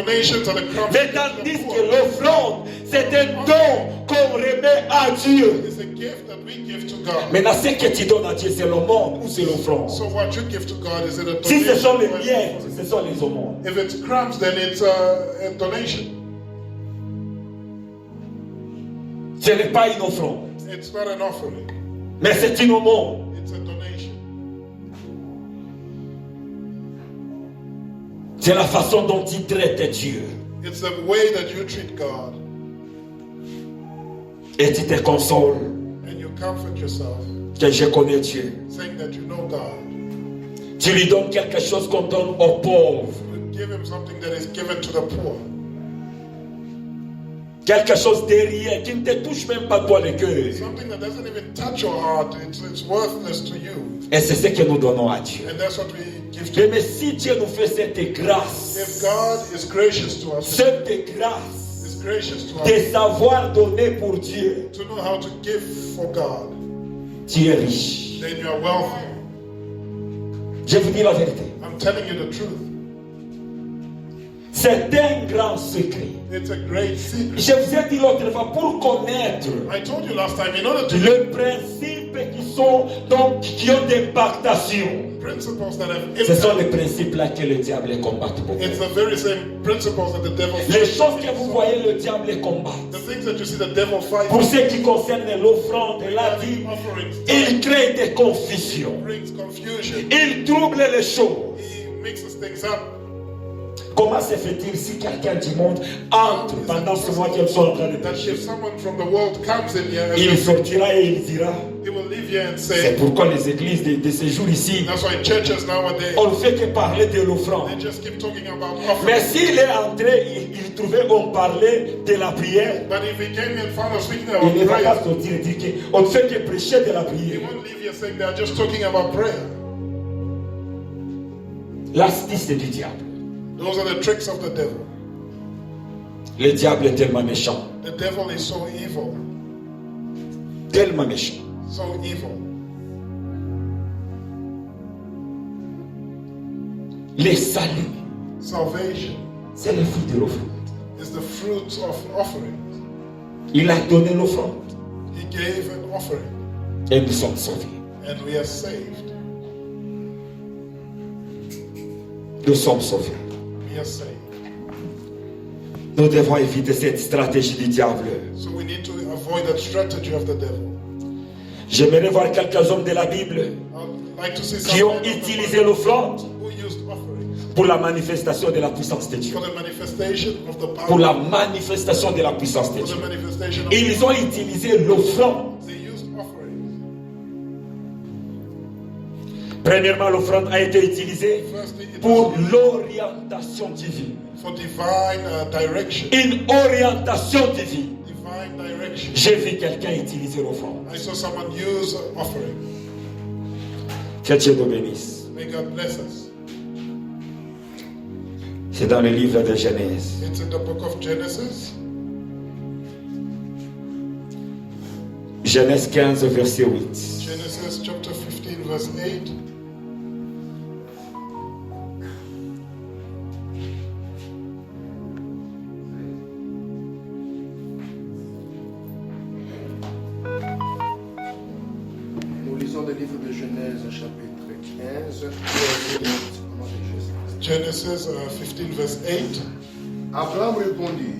Donations are the crumbs. Mais tandis que l'offrande, c'est un don qu'on remet à Dieu. It's a gift that we give to God. Maintenant, ce que tu donnes à Dieu, c'est l'aumône ou c'est l'offrande. So what you give to God, is it a Si ce sont les donation? miettes, ce sont les aumônes. If it's crumbs, then it's a donation. Ce n'est pas une offrande, It's not an offering. mais c'est une aumône. It's a donation. C'est la façon dont tu traites Dieu. It's the way that you treat God. Et tu te consoles And you comfort yourself, que je connais Dieu. saying that you know God. Tu lui donnes quelque chose qu'on donne aux pauvres. You give him something that is given to the poor. Quelque chose de rien qui ne te touche même pas toi le cœur. Something that doesn't even touch your heart. It's worthless to you. Et c'est ce que nous donnons à Dieu. And that's what we give to Mais si Dieu nous fait cette grâce, If God is gracious to us, cette grâce is gracious to de us, savoir donner pour Dieu, to know how to give for God, tu es riche. then you are wealthy. Je vous dis la vérité. I'm telling you the truth. C'est un grand secret. It's a great secret. Je vous ai dit l'autre fois, pour connaître I told you last time, in order to les principes qui ont des impactations, principles that have ce sont impact, les principes-là que le diable combat beaucoup. it's the very same principles that the devil Les fights. choses que vous voyez le diable combat, The things that you see the devil fight, pour ce qui concerne l'offrande et la vie, the offerings, il crée des confusions. brings confusion. Il trouble les choses. He mixes things up. Comment se fait-il si quelqu'un du monde entre pendant ce mois qu'ils sont en train de That pécher? if someone from the world comes in here, and Il sortira et il dira, he will leave here and c'est say, pourquoi les églises de ces jours ici, that's why churches nowadays, on ne fait que parler de l'offrande. they just keep talking about Mais offerings. s'il est entré, il trouvait on parlait de la prière, But if he came and found us speaking il about ne va pas prayer, sortir et dire qu'on ne fait que prêcher de la he prière. won't leave here saying they are just talking about prayer. L'astuce du diable. Those are the tricks of the devil. Le diable est tellement méchant, The devil is so evil, tellement méchant. so evil. Le salut, Salvation c'est le fruit de l'offrande. is the fruit of offering. Il a donné l'offrande He gave an offering, et nous sommes sauvés. and we are saved. Nous sommes sauvés. We are saved. Nous devons éviter cette stratégie du diable. So we need to avoid that strategy of the devil. J'aimerais voir quelques hommes de la Bible I'd like to see qui ont some men of the utilisé Bible l'offrande who used offerings pour la manifestation de la puissance de Dieu. for the manifestation of the Pour power, la manifestation de la puissance de for Dieu. the manifestation of Ils ont utilisé l'offrande. they used offerings. Premièrement, l'offrande a été utilisée Firstly, it pour was l'orientation divine. for divine direction. Une orientation divine. Divine direction. J'ai vu quelqu'un utiliser l'offrande. I saw someone use offering. Que Dieu nous bénisse. May God bless us. C'est dans le livre de Genèse. It's in the book of Genesis. Genèse 15, verset 8. Genesis chapter 15, verse 8. Nous lisons le livre de Genèse, chapitre 15, verset 8. Au nom de Jésus. Genesis 15, verse 8. Abraham répondit,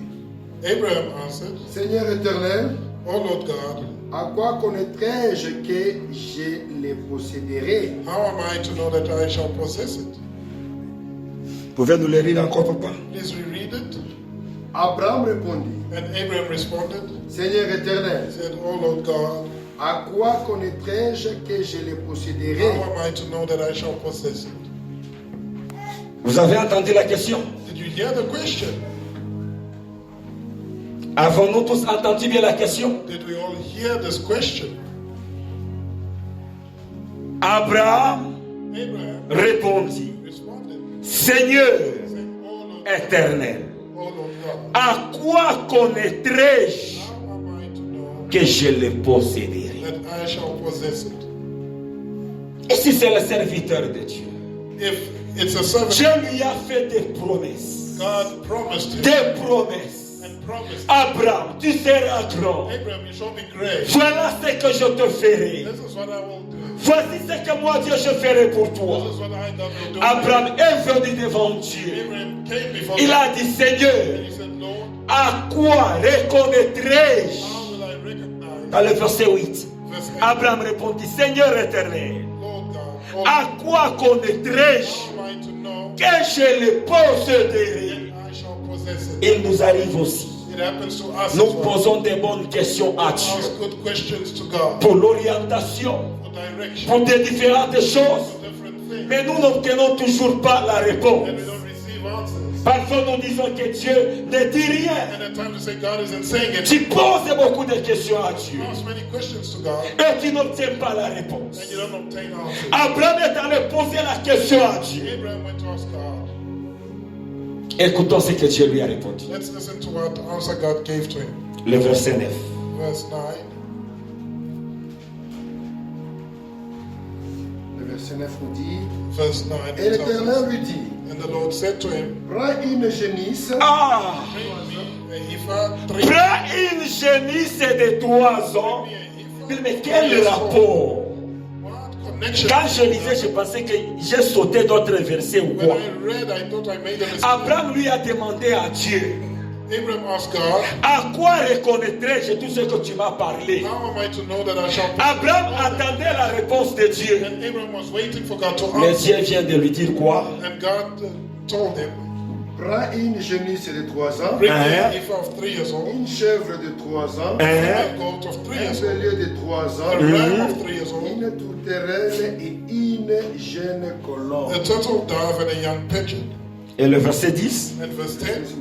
Abraham answered, Seigneur éternel, O Lord God, à quoi connaîtrai-je que je les posséderai? how am I to know that I shall possess it? Pouvez nous le lire encore, papa? Please reread it. Abraham répondit, And Abraham responded, Seigneur éternel, said, O Lord God, à quoi connaîtrai-je que je les posséderai? how am I to know that I shall possess it? Vous avez entendu la question? Did you hear the question? Avons-nous tous entendu bien la question? Did we all hear this question? Abraham Abraham répondit, responded, Seigneur saying, O Lord, éternel, O Lord God, à quoi connaîtrai-je how am I to know que je le posséderai? that I shall possess it? Et si c'est le serviteur de Dieu? If it's a servant, Dieu lui a fait des promesses. God promised him des promesses. and promised Abraham, tu seras grand. Abraham, you shall be great. Voilà ce que je te ferai. This is what I will do. Voici ce que moi Dieu je ferai pour toi. This is what I God will do. Abraham est venu devant Dieu. Abraham came before Il God a dit, Seigneur, and he said, Lord, à quoi reconnaîtrai-je? how will I recognize? Dans le verset 8, Verse 8. Abraham répondit, Seigneur éternel, Lord God, oh, à quoi connaîtrai-je how am I to know que je le posséderai? that I shall possess it? Il nous arrive aussi. It happens to us Nous as well. posons des bonnes questions à Ask Dieu good questions to God pour l'orientation, for direction, pour des différentes choses. for different things, Mais nous n'obtenons toujours pas la réponse. and we don't receive answers. Parfois nous disons que Dieu ne dit rien. And at times we say God isn't saying it. Tu poses beaucoup de questions à Dieu You ask many questions to God, et tu n'obtiens pas la réponse. and you don't obtain answers. Abraham est allé poser la question à Dieu. Abraham went to ask God. Écoutons ce que Dieu lui a répondu. Let's listen to what answer God gave to him. Le verset 9. Verse 9. Le verset 9 nous dit, Verse 9. et it tells us, l'Éternel lui dit, and the Lord said to him, prends une génisse, Ah! bring me a heifer, 3 Prends une génisse de 3 ans. Mais quel rapport? What connection? Quand je lisais, je pensais que j'ai sauté d'autres versets ou When quoi. I read, I thought I made a mistake. Abraham lui a demandé à Dieu, Abraham asked God, à quoi reconnaîtrai-je tout ce que tu m'as parlé? how am I to know that I shall Abraham attendait la réponse de Dieu. And Abraham was waiting for God to Mais answer. Dieu vient de lui dire quoi? And God told him, prends une génisse de 3 ans, bring me a heifer of 3 years old, une chèvre de 3 ans, a goat of 3 un years old, bélier de 3 a ans, ram of 3 years old, une tourterelle et une jeune colombe. a turtle dove and a young pigeon. Et le verset 10. And verse 10,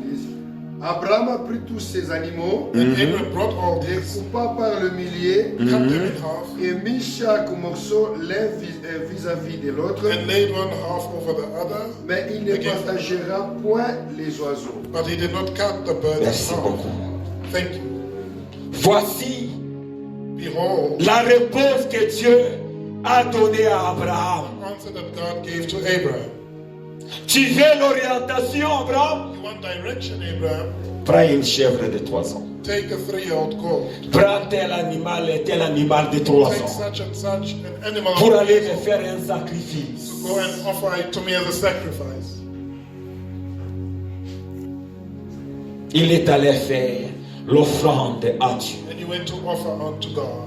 Abraham prit tous ces animaux, and Abraham brought all les these, coupa par le millier cut them in half, et mit chaque morceau l'un vis-à-vis de l'autre, and laid one half over the other, mais il ne partagera point les oiseaux. but he did not cut the bird in Merci half. beaucoup. Thank you. Voici Behold, la réponse que Dieu a donnée à Abraham. the answer that God gave to Abraham. Tu veux l'orientation, Abraham? You want direction, Abraham? Prends une chèvre de 3 ans. Take a 3-year-old goat. Prends tel animal et tel animal de 3 Take ans. such and such an animal Pour of aller 3 me years old. faire un sacrifice. Go and offer it to me as a sacrifice. Il est allé faire l'offrande à Dieu. And you went to offer unto God.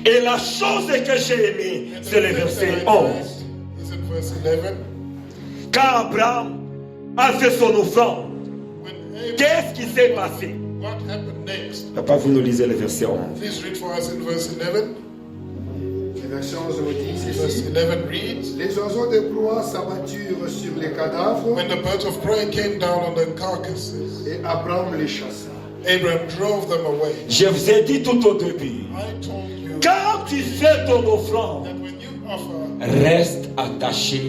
Et la chose que j'ai aimée, And c'est le the thing verset that I 11. liked is in verse 11. Quand Abraham a fait son offrande, When Abraham, qu'est-ce qui s'est passé? what happened next? Papa, vous nous lisez le verset 11. Please read for us in verse 11. Le verset 11 nous dit Verse ceci. 11 reads, Les oiseaux de proie s'abatturent sur les cadavres when the birds of prey came down on the carcasses, et Abraham les chassa. Abraham drove them away. Je vous ai dit tout au début, I told you quand tu fais ton offrande, that when you offer, reste attaché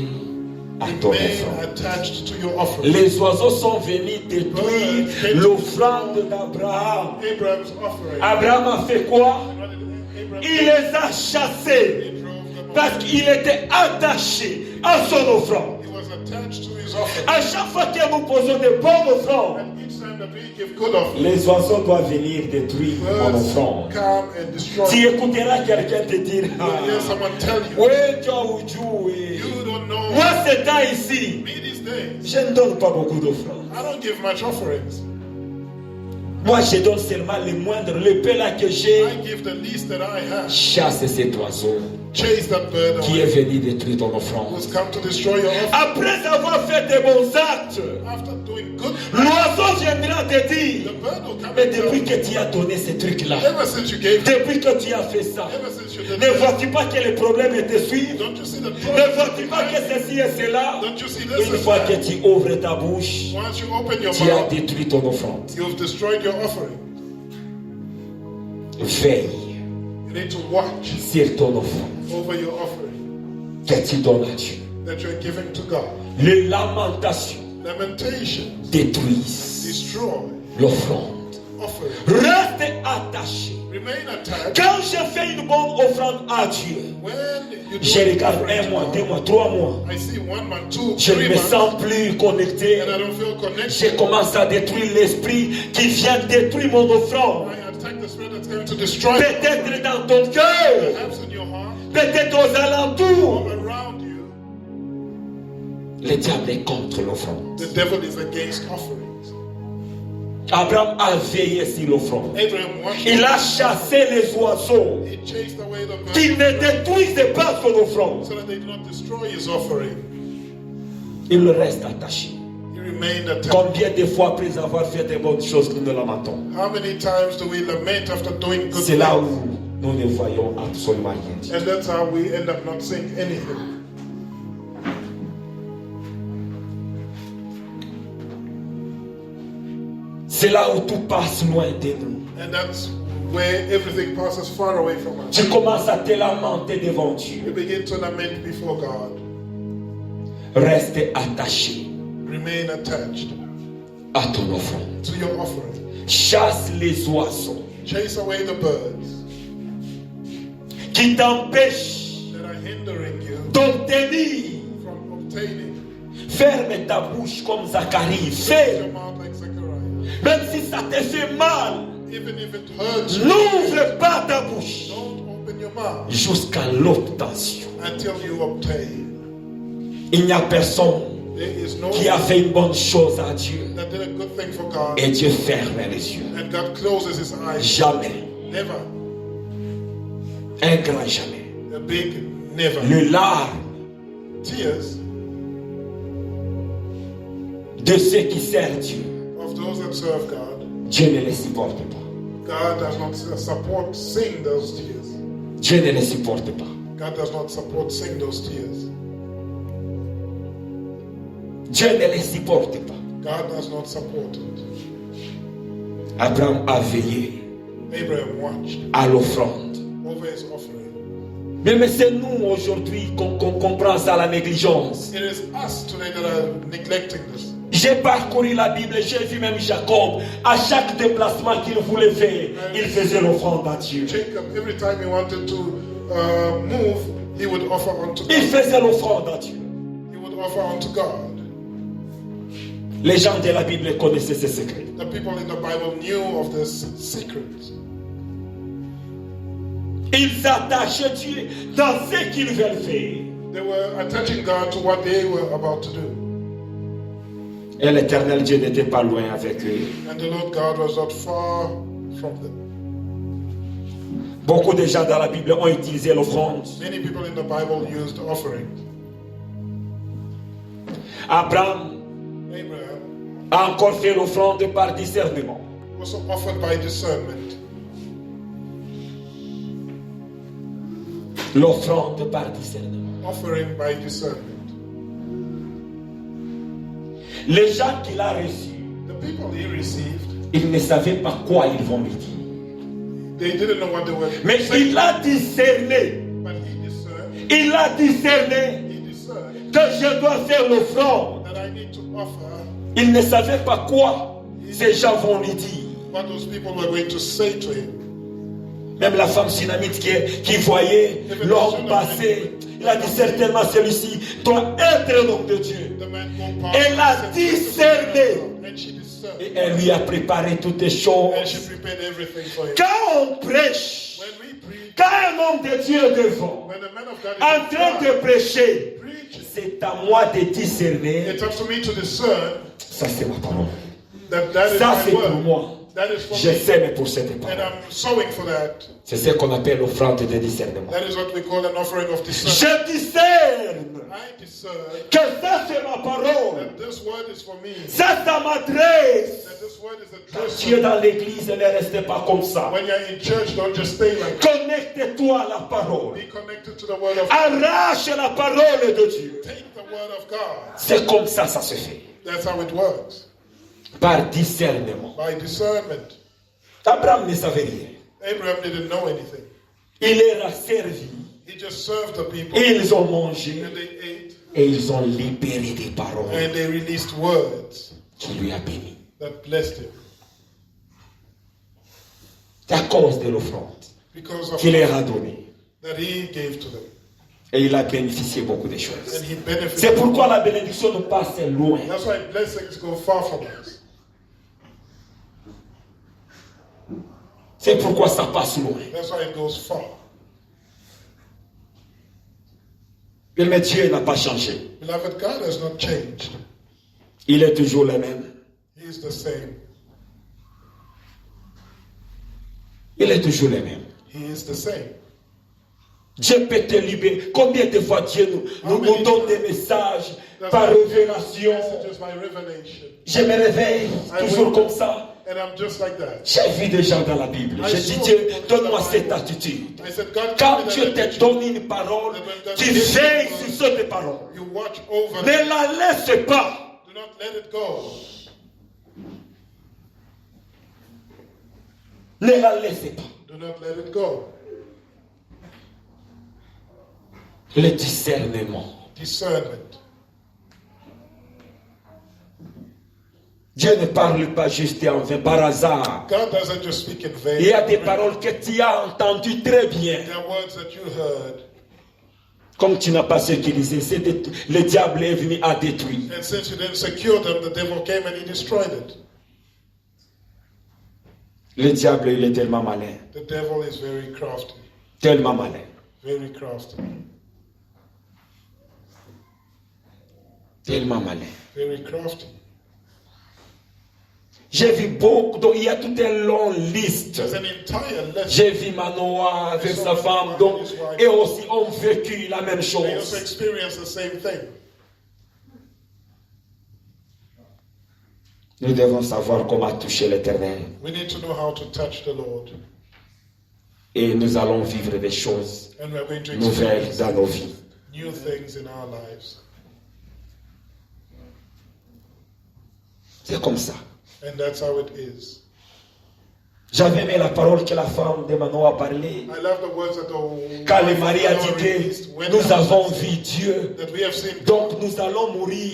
à ton remain offrande. attached to your offering. Les oiseaux sont venus détruire l'offrande d'Abraham. Abraham's offering. Abraham a fait quoi? What did Abraham Il les a chassés He drove them away. parce qu'il était attaché à son offrande. He was attached to his offering. À chaque fois que nous posons de bonnes offrandes, And each time that we give good offerings, les oiseaux doivent venir détruire mon birds offrande. come and destroy. Tu écouteras quelqu'un te dire, You hear someone tell you, ouais, tu as oublié. you don't know. Moi, ce temps ici, Me these days, je ne donne pas beaucoup d'offrandes. I don't give much offerings. Moi, je donne seulement le moindre, le peu là que j'ai. I give the least that I have. Chasse cet oiseau Chase that bird qui est away. venu détruire ton offrande. Who's come to destroy your offering. Après avoir fait des bons actes, After doing good, l'oiseau viendra te the dire, bird will come mais and tell depuis you, que tu as donné ce truc-là, ever since you gave, depuis que tu as fait ça, ever since you did ne this, vois-tu pas que les problèmes te suivent? don't you see the Ne problem? vois-tu pas que ceci et cela? Don't you see this Une is fois that? que tu ouvres ta bouche, Once you open your tu as mouth, détruit ton offrande. you've destroyed your offering. Veille You need to watch sur ton offrande over your offering que tu donnes à Dieu. that you're giving to God. Les lamentations Lamentations détruisent destroy l'offrande offering. Reste attaché. Remain attached. Quand je fais une bonne offrande à Dieu, When you do je regarde offering 1 to mois, God, 2 mois, 3 mois. I see 1 month, 2, Je 3 ne me months, sens plus connecté. and I don't feel Je connected. commence à détruire l'esprit qui vient détruire mon offrande. I attack the spirit that's going to destroy Peut-être dans ton cœur, perhaps in your heart, peut-être aux alentours. all around you. Le diable est contre l'offrande. The devil is against offerings. Abraham a veillé sur l'offrande. Abraham watched. Il a chassé les oiseaux He chased away the qui birds ne détruisaient pas son offrande. so that they did not destroy his offering. Il reste attaché. He remained attached. Combien de fois après avoir fait des bonnes choses nous ne lamentons? How many times do we lament after doing good C'est là things? où nous ne voyons absolument rien dire. And that's how we end up not saying anything. C'est là où tout passe loin de nous. And that's where everything passes far away from us. Tu commences à te lamenter devant Dieu. You begin to lament before God. Reste attaché Remain attached à ton offrande. to your offering. Chasse les oiseaux Chase away the birds qui t'empêchent that are hindering you d'obtenir. from obtaining. Ferme ta bouche comme Zacharie. Close Fais. your mouth like Zechariah. Même si ça te fait mal, Even if it hurts you, n'ouvre pas ta bouche don't open your mouth jusqu'à l'obtention. until you obtain. Il n'y a personne There is no qui a fait une bonne chose à Dieu that did a good thing for God et Dieu ferme les yeux. and God closes his eyes. Jamais. Never. Un grand jamais. A big never. Le larme Tears de ceux qui servent Dieu, of those that serve God. Dieu ne les supporte pas. God does not support sing those tears. Dieu ne les supporte pas. God does not support sing those tears. Dieu ne les supporte pas. God does not support it. Abraham a veillé Abraham watched à l'offrande. over his offering. Mais c'est nous aujourd'hui qu'on prend ça à la négligence. It is us today that are neglecting this. J'ai parcouru la Bible, j'ai vu même Jacob. À chaque déplacement qu'il voulait faire, il faisait l'offrande à Dieu. Jacob, every time he wanted to move, he would offer unto Il God. faisait l'offrande à Dieu. He would offer unto God. Les gens de la Bible connaissaient ces secrets. The people in the Bible knew of this secret. Ils attachaient Dieu dans ce qu'ils veulent faire. They were attaching God to what they were about to do. Et l'Éternel Dieu n'était pas loin avec eux. And the Lord God was not far from them. Beaucoup de gens dans la Bible ont utilisé l'offrande. Many people in the Bible used offerings. Abraham Abraham a encore fait l'offrande par discernement. also offered by discernment. L'offrande par discernement. Offering by discernment. Les gens qu'il a reçus, The people he received, ils ne savaient pas quoi ils vont lui dire. they didn't know what they were Mais saying, il a discerné. but he discerned. Il a discerné He discerned que je dois faire l'offrande. that I need to offer Il ne savait pas quoi ces gens vont lui dire. what those people were going to say to him. Même la femme sunamite qui voyait l'homme passer, il a dit certainement celui-ci doit être un homme de Dieu. The man go Elle a discerné. and she discerned. Et elle lui a préparé toutes les choses. And she prepared everything for him. Quand on prêche, When we preach, quand un homme de Dieu est devant, when the man of God en train is de prêcher, preaching, c'est à moi de discerner. it's up to me to discern Ça c'est ma parole. that is Ça my c'est pour word. moi. That is for Je me. sème pour cette And parole. I'm sowing for that. C'est ce qu'on appelle l'offrande de discernement. That is what we call an offering of discernment. Je discerne I discern que ça c'est ma parole. that this word is for me. Ça m'adresse. That this word is Quand addressed tu es to me. dans l'église, ne reste pas comme ça. When you're in church, don't just stay like that. Connecte-toi à la parole. Be connected to the word of God. Arrache la parole de Dieu. Take the word of God. C'est comme ça se fait. That's how it works. Par discernement. By discernment. Abraham ne savait rien. Abraham didn't know anything. Il leur a servi. He just served the people. Et ils ont mangé. And they ate. Et ils ont libéré des paroles And they released words qui lui a béni. that blessed him. C'est à cause de l'offrande because of qu'il leur a donné. that he gave to them. Et il a bénéficié beaucoup de And choses. he benefited. C'est pourquoi la bénédiction nous passe loin. That's why blessings go far from us. C'est pourquoi ça passe loin. That's why it goes far. Mais Dieu n'a pas changé. Beloved, God has not changed. Il est toujours le même. He is the same. Il est toujours le même. He is the same. Dieu peut te libérer. Combien de fois Dieu nous donne des messages par révélation. Messages by revelation. Je me réveille toujours comme ça. And I'm just like that. J'ai vu des gens dans la Bible. J'ai dit, Dieu, donne-moi cette attitude. I said, God, Quand give me Dieu that te attitude. donne une parole, tu veilles sur cette parole. You watch over. Ne la laisse pas. Do not let it go. Ne la laisse pas. Do not let it go. Le discernement. Discernment. Dieu ne parle pas juste et en vain, par hasard. God doesn't just speak in vain. Il y a des paroles que tu as entendues très bien. There are words that you heard. Comme tu n'as pas sécurisé, le diable est venu à détruire. And since you didn't secure them, the devil came and he destroyed it. Le diable, il est tellement malin. The devil is very crafty. Tellement malin. Very crafty. Tellement malin. Very crafty. J'ai vu beaucoup, donc il y a toute une longue liste. There's an entire list. J'ai vu Manoah avec sa femme, donc, et aussi ont vécu la même They also chose. experience the same thing. Nous devons savoir comment toucher l'Éternel. We need to know how to touch the Lord. Et nous allons vivre des choses And we're going to nouvelles experience dans nos vies. new things in our lives. C'est comme ça. And that's how it is. J'avais aimé la parole que la femme de Manoah a parlé. I love the words that the Quand le mari a dit released que when nous avons vu Dieu, that we have seen. donc nous allons mourir.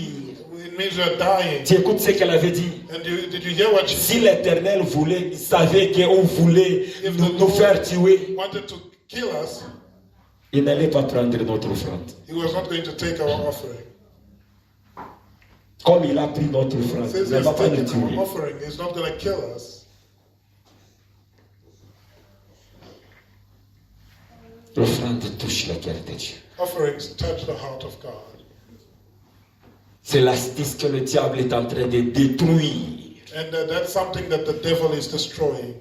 It means we're dying. Tu écoutes ce qu'elle avait dit. And did you hear what she Si l'Éternel voulait, il savait qu'on voulait nous faire tuer, wanted to kill us? il n'allait pas prendre notre offrande. He was not going to take our offering. Comme il a pris notre offrande, Since il ne he's va pas nous taken our tuer. offering, he's not going to kill us. L'offrande touche le cœur de Dieu. Offerings touch the heart of God. C'est l'astuce que le diable est en train de détruire. And that's something that the devil is destroying.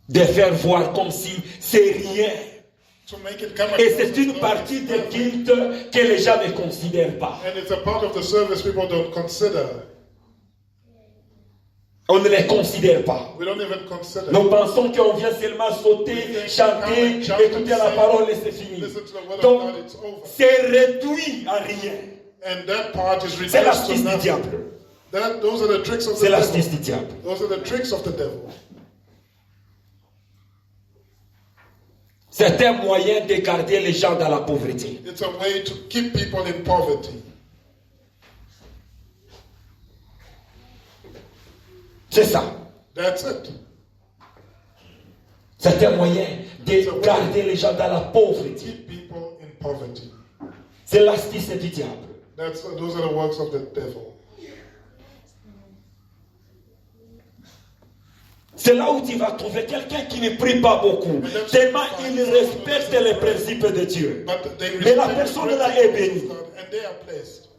De faire voir comme si c'est rien. To make it come Et across c'est as une though partie it's des nothing. cultes que les gens ne considèrent pas. And it's a part of the service people don't consider. On ne les considère pas. We don't even consider. Nous pensons qu'on vient seulement sauter, chanter, écouter la parole et c'est fini. Listen to the word of Donc, God, it's over. c'est réduit à rien. And that part is C'est reduced to l'astuce du nothing. diable. Those are the tricks of the C'est l'astuce devil. du diable. Those are the tricks of the devil. C'est un moyen de garder les gens dans la pauvreté. It's a way to keep people in poverty. C'est ça. That's it. C'est un moyen de garder les gens dans la pauvreté. Keep people in poverty. C'est l'astuce du diable. Those are the works of the devil. C'est là où tu vas trouver quelqu'un qui ne prie pas beaucoup. Tellement il respecte les principes de Dieu. But they Mais la respect personne the là est principles bénie. of God, and they are blessed.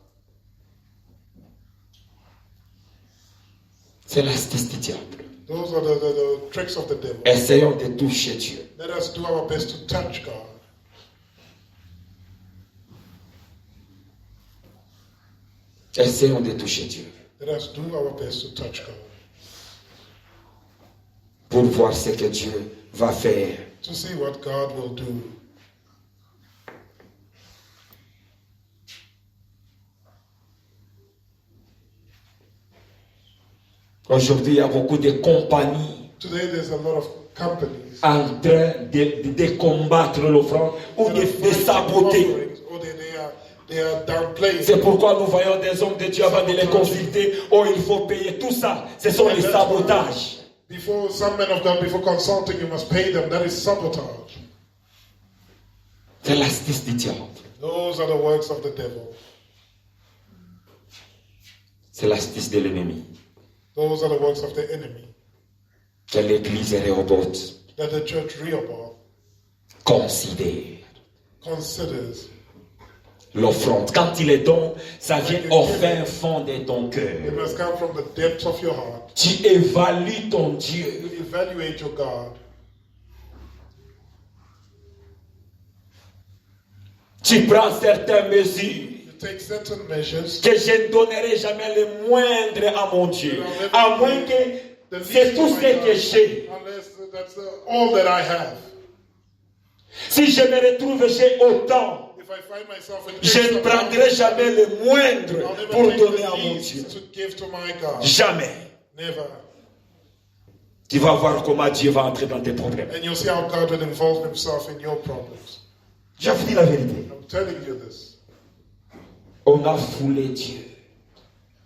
C'est l'astuce du diable. Those are the tricks of the devil. Essayons de toucher Dieu. Let us do our best to touch God. Essayons de toucher Dieu. Let us do our best to touch God. Pour voir ce que Dieu va faire. To see what God will do. Aujourd'hui, il y a beaucoup de compagnies Today there's a lot of companies en train de combattre l'offrande ou that de are fighting saboter. offerings, or they are downplaying. C'est pourquoi nous voyons des hommes de Dieu avant de les consulter. Oh, il faut payer tout ça. Ce sont les sabotages. Before some men of God, before consulting, you must pay them. That is sabotage. C'est l'astuce du diable. Those are the works of the devil. C'est l'astuce de l'ennemi. Those are the works of the enemy. Que l'église Rehoboth That the church Rehoboth considère considers. l'offrande. Quand il est don, ça vient au fin fond de ton It cœur. must come from the depths of your heart. Tu évalues ton Dieu. You evaluate your God. Tu prends certaines mesures You take certain measures. que je ne donnerai jamais le moindre à mon Dieu. À moins que c'est tout ce que j'ai. Unless that's all that I have. Si je me retrouve j'ai autant, If I find myself in je ne prendrai jamais le moindre I'll never pour take donner the à mon least Dieu. to give to my God. Jamais. Never. Tu vas voir comment Dieu va entrer dans tes problèmes. And you'll see how God will involve himself in your problems. Je vous dis la vérité. I'm telling you this. On a foulé Dieu.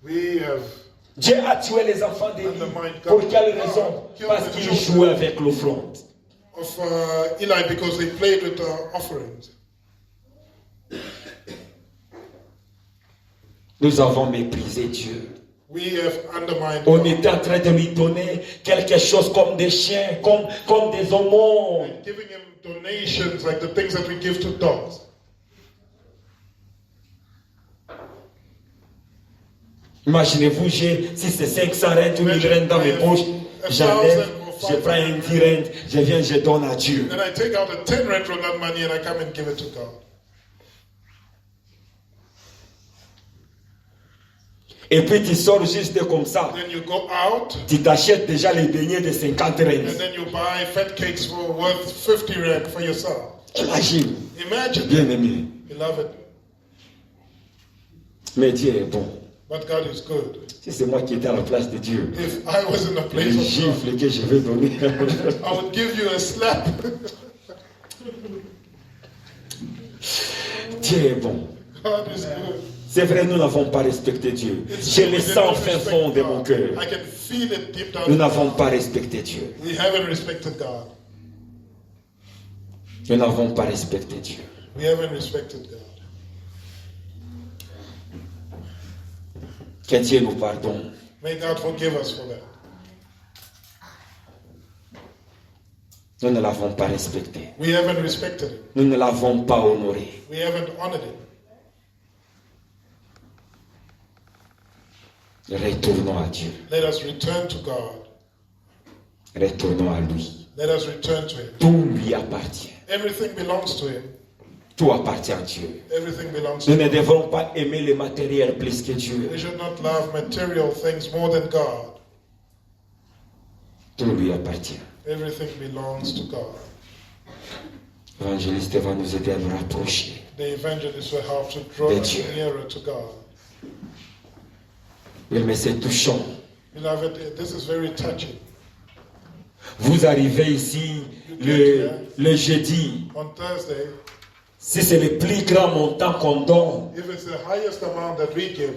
We have Dieu a tué les enfants d'Élie. Pour quelle raison? Parce qu'ils jouaient avec l'offrande. of Eli because they played with the offerings. Nous avons méprisé Dieu. We have undermined On God. était en train de lui donner quelque chose comme des chiens, comme des aumônes. And giving him donations like the things that we give to dogs. Imaginez-vous, si c'est 500 rentes ou 1000 rentes dans mes poches, j'enlève, je prends un 10 rentes, je viens, je donne à Dieu. Then I take out a 10 rent from that money and I come and give it to God. Et puis tu sors juste comme ça. Then you go out Tu t'achètes déjà les beignets de 50 and rentes. then you buy fat cakes for worth 50 rand for yourself. Imagine, Imagine, bien aimé. beloved. Mais Dieu est bon. But God is good. Si c'est moi qui étais à la place de Dieu, If I was in the les place of God, gifles que je vais donner. I would give you a slap. Dieu est bon. God is good. C'est vrai, nous n'avons pas respecté Dieu. Je le sens au fin fond de mon cœur. I can feel it deep down. Nous n'avons pas respecté Dieu. We haven't respected God. Nous n'avons pas respecté Dieu. We haven't respected God. Que Dieu nous pardonne. May God forgive us for that. Nous ne l'avons pas respecté. We haven't respected Him. Nous ne l'avons pas honoré. We haven't honored Him. Retournons à Dieu. Let us return to God. Retournons à lui. Let us return to Him. Tout lui appartient. Everything belongs to Him. Tout appartient à Dieu. Everything belongs to Nous Him. ne devons pas aimer le matériel plus que Dieu. We should not love material things more than God. Tout lui appartient. Everything belongs to God. L'évangéliste va nous aider à nous rapprocher. The evangelist will have to draw De us Dieu. nearer to God. Oui, mais c'est touchant. Beloved, this is very touching. Vous arrivez ici le jeudi. On Thursday, Si c'est le plus grand montant qu'on donne, if it's the highest amount that we give,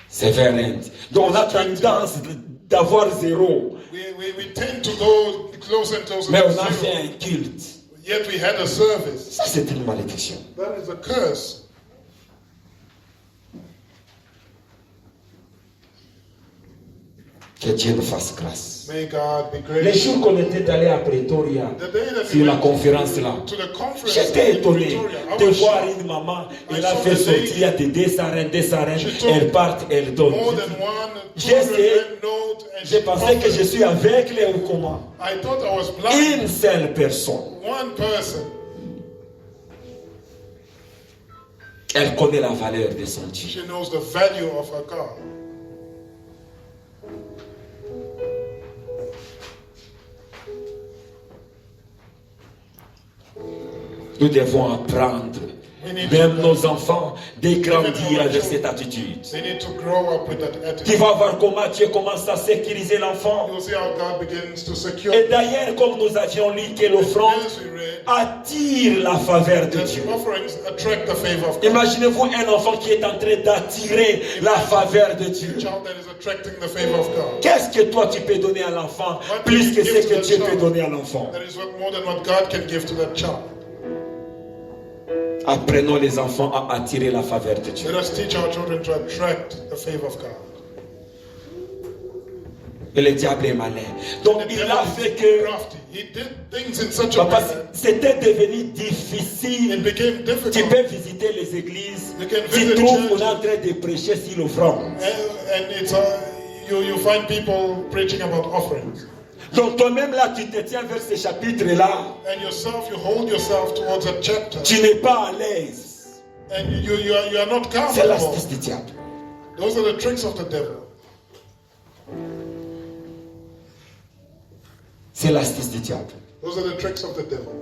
c'est 20 rentes. Donc on a tendance d'avoir zéro. we tend to go closer and closer Mais to on a fait zero. un culte. Yet we had a service. Ça, c'est une malédiction. That is a curse. Que Dieu nous fasse grâce. May God be Les gracious. jours qu'on était allé à Pretoria, The day that we sur la went conférence là, to the conference j'étais in étonné Victoria, I de was voir shocked. une maman. I Elle a saw fait the lady. sortir des 200 rentes. She took Elle part, elle donne. More than one, J'ai 200 essayé. rand note, and J'ai she pensé que je offered. suis aveugle ou comment. I thought I was blind. Une seule personne. One person. Elle connaît la valeur de son Dieu. She knows the value of her God. Nous devons apprendre même nos enfants, de grandir avec cette attitude. They need to grow up with that attitude. Tu vas voir comment Dieu commence à sécuriser l'enfant. You'll see how God begins to secure. Et d'ailleurs, comme nous avions lu que l'offrande As we read, attire la faveur de that Dieu. offerings attract the favor of God. Imaginez-vous un enfant qui est en train d'attirer la faveur de A Dieu. child that is attracting the favor of God. Qu'est-ce que toi tu peux donner à l'enfant plus que ce que Dieu peut donner à l'enfant? That is more than what God can give to that child. Apprenons les enfants à attirer la faveur de Dieu. Let us teach our children to attract the favor of God. Et le diable est malin. Donc The il devil a is fait que crafty. He did things in such a papa, way c'était devenu it difficile. became Tu difficult. peux visiter les églises. You can Tu visit trouves qu'on churches. est en train de prêcher sur l'offrande. And it's you find people preaching about offerings. Donc toi-même là, tu te tiens vers ce chapitre-là. And yourself, you hold yourself towards a chapter. Tu n'es pas à l'aise. And you are not C'est comfortable. l'astuce du diable. Those are the tricks of the devil. C'est l'astuce du diable. Those are the tricks of the devil.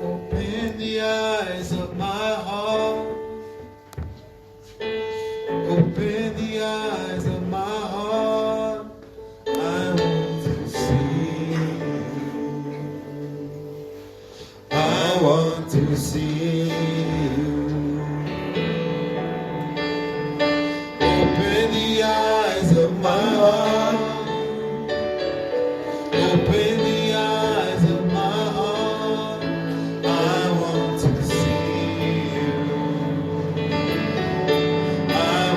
Open the eyes of my heart. Open the eyes of my heart. I want to see you. I want to see you. Open the eyes of my heart. Open the eyes of my heart. I want to see you. I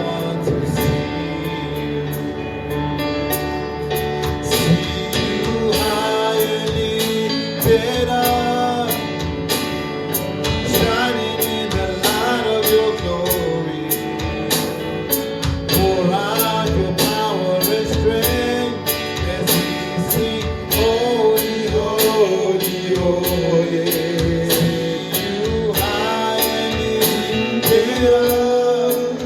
want to see you. See you high and lifted up, shining in the light of your glory. Pour out your power and strength as we sing, holy, holy, holy. See you high and lifted up,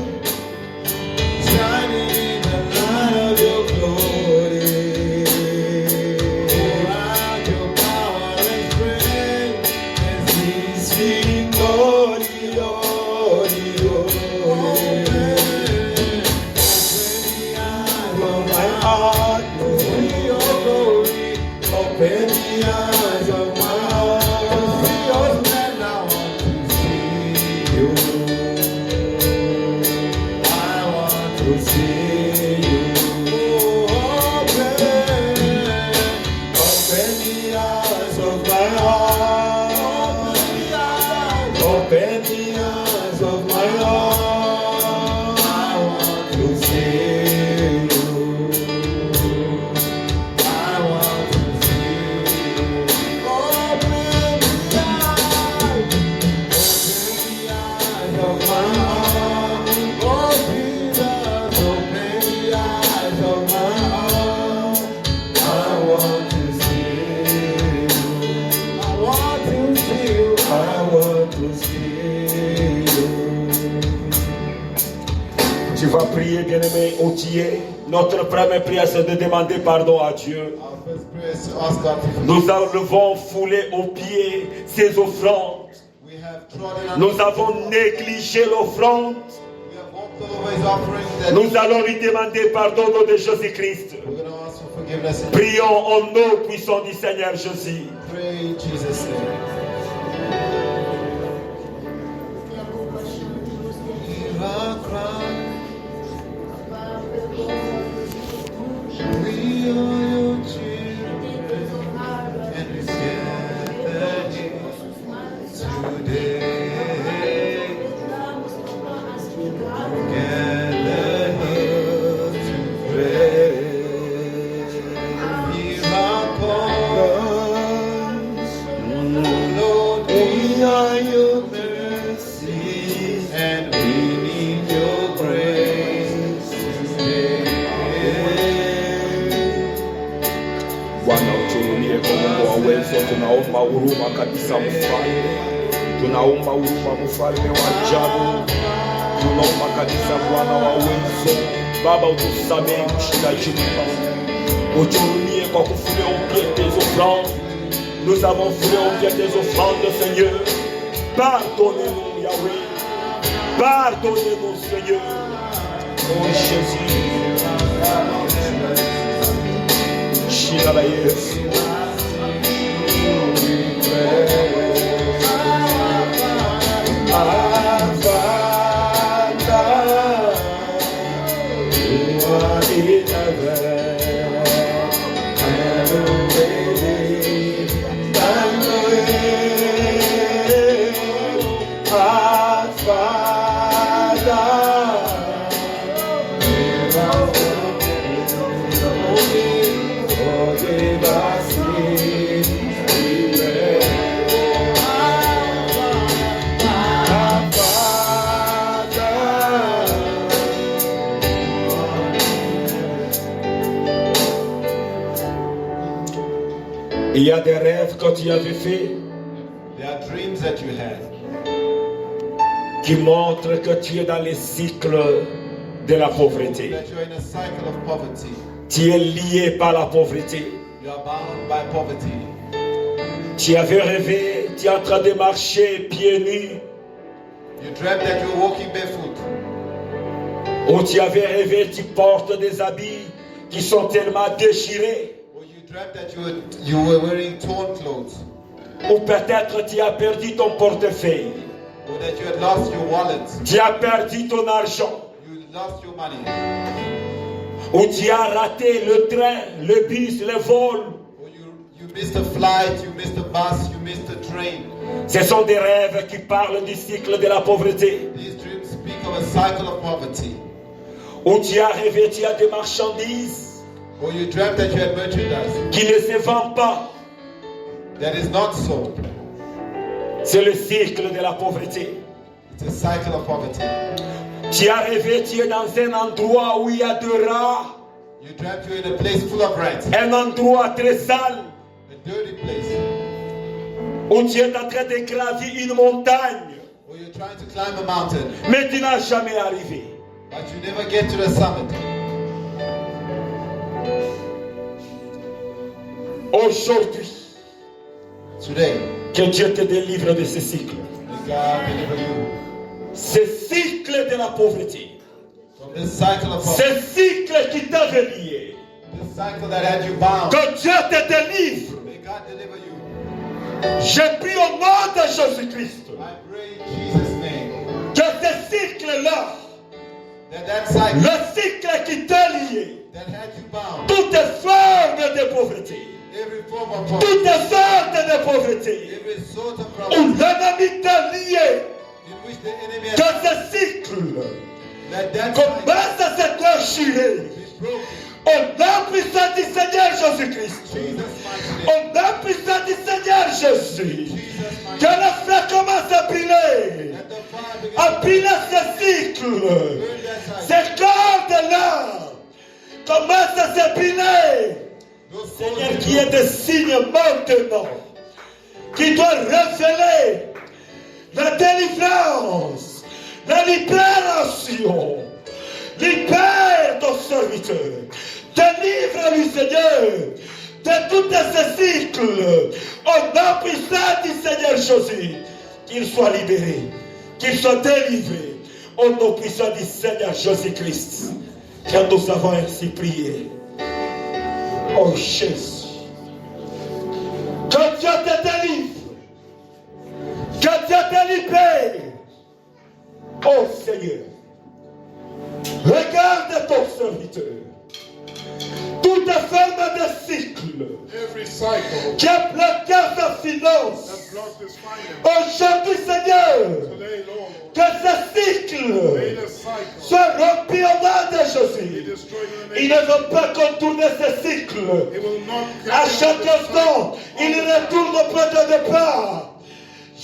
shining in the light of your glory. Pour out your power and strength as we sing, holy, holy, holy. Open the eyes of my heart, see your glory. Open the eyes of my heart, see your splendor. I want to see you. I want to see you. Open the eyes of my heart. Open the eyes of my heart. I want to see you. I want to see you. Open the eyes of my heart. Oh Jesus, open the eyes of my heart. I want to see you. I want to see you. I want to see you. Tu vas prier, bien-aimé, entier. Notre première prière, c'est de demander pardon à Dieu. Our first prayer is to ask God to forgive. Nous avons foulé aux pieds ses offrandes. We have trodden on Nous avons négligé l'offrande. We have walked over his offerings that Nous allons lui demander pardon au nom de Jésus-Christ. we're going to ask for forgiveness and Prions au nom puissant du Seigneur Jésus. pray in Jesus' name. Hear our cry. We are your children, and we gather here today. Gather here to pray. Hear our cause, Lord. We are your mercy, and we need your grace today. Bwana utuhurumie kwa Mungu wa uwezo, tunaomba huruma kabisa mfalme, tunaomba huruma mfalme wa ajabu. tunaomba kanisa Bwana wa uwezo, Baba utusamehe kushinda juma, utuhurumie kwa kufuria upya tes offrandes. Nous avons foulé upya tes offrandes, Seigneur. Pardonnez-nous, Yahweh. Pardonnez-nous, Seigneur. Oh Jésus. Shira la Yesu. Il y a des rêves que tu avais faits There are dreams that you had qui montrent que tu es dans les cycles de la pauvreté. that you are in a cycle of poverty. Tu es lié par la pauvreté. You are bound by poverty. Tu avais rêvé, tu es en train de marcher pieds nus. You dreamt that you were walking barefoot. Ou tu avais rêvé, tu portes des habits qui sont tellement déchirés. Or you dreamt that you were wearing torn clothes. Ou peut-être tu as perdu ton portefeuille. Or that you had lost your wallet. Tu as perdu ton argent. You lost your money. Ou tu as raté le train, le bus, le vol. Or you missed a flight, you missed a bus, you missed a train. Ce sont des rêves qui parlent du cycle de la pauvreté. These dreams speak of a cycle of poverty. Ou tu as rêvé, tu as des marchandises Or you dreamt that you had merchandise qui ne se vendent pas. that is not sold. C'est le cycle de la pauvreté. It's a cycle of poverty. Tu as rêvé, tu es dans un endroit où il y a de rats, You dreamt you're in a place full of rats, un endroit très sale, a dirty place. où tu es en train de gravir une montagne, Or you're trying to climb a mountain, mais tu n'as jamais arrivé. but you never get to the summit. Aujourd'hui, Today, que Dieu te délivre de ce cycle. may God deliver you Ce cycle de la pauvreté. from this cycle of Ce poverty. cycle qui t'avait lié. This cycle that had you bound. Que Dieu te délivre. May God deliver you. Je prie au nom de Jésus-Christ I pray in Jesus' name que ce cycle-là, that cycle le cycle qui t'a lié, that had you bound, toutes formes de pauvreté, every form of poverty, toutes sortes de pauvreté, every sort of où problem l'ennemi t'a lié, in which the enemy que has ce cycle that cycle commence à se déchirer. be broken. Au nom puissant du Seigneur Jésus-Christ. Jesus' mighty Au name. nom puissant du Seigneur Jésus. Jesus' mighty Que name. le feu commence à brûler. Let the fire begin À to brûler ce cycle. burn that cycle. Ces cordes-là commencent à se brûler. Those Seigneur, cords qui est des signes maintenant, qui doit révéler la délivrance, la libération. Libère ton serviteur. Délivre-lui, Seigneur, de tous ces cycles. Au nom puissant du Seigneur Jésus, qu'il soit libéré, qu'il soit délivré. Au nom puissant du Seigneur Jésus-Christ, car nous avons ainsi prié. Oh Jésus, que Dieu te délivre, que Dieu te libère. Oh Seigneur, regarde ton serviteur. Toute forme de cycle Every cycle qui a bloqué sa finance. that blocked his finance. Aujourd'hui, Seigneur, Today, Lord, que ce may cycle the cycle soit rompu au nom de be Jésus. destroyed in the Il name. ne veut pas contourner ce cycle. It will not À get chaque instant, il retourne au point de départ.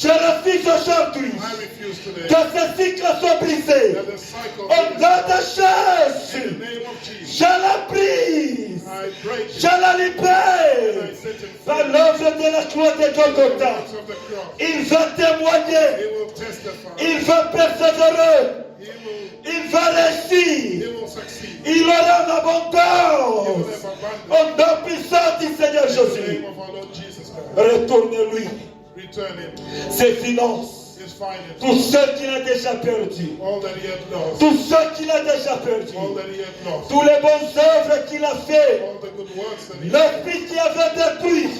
Je refuse aujourd'hui I refuse today que ce cycle soit brisé. that the cycle Au be nom de destroyed. In Jésus, the name of Jesus, je la brise. I break Je it. la And I libère. set him Par free. l'œuvre de la croix de Golgotha. Of the cross. Il va témoigner. He will testify. Il va persévérer. Il va réussir. He will succeed. Il aura une He will abondance. have Au abundance. nom puissant du Seigneur In the Jésus. name of our Lord Jesus Christ. Retournez-lui Return him. ses finances. His finances. Tout ce qu'il a déjà perdu. All that he had lost. Tout ce qu'il a déjà perdu. All that he had lost. Toutes les bonnes œuvres qu'il a fait. All the good works that he L'esprit qui avait détruit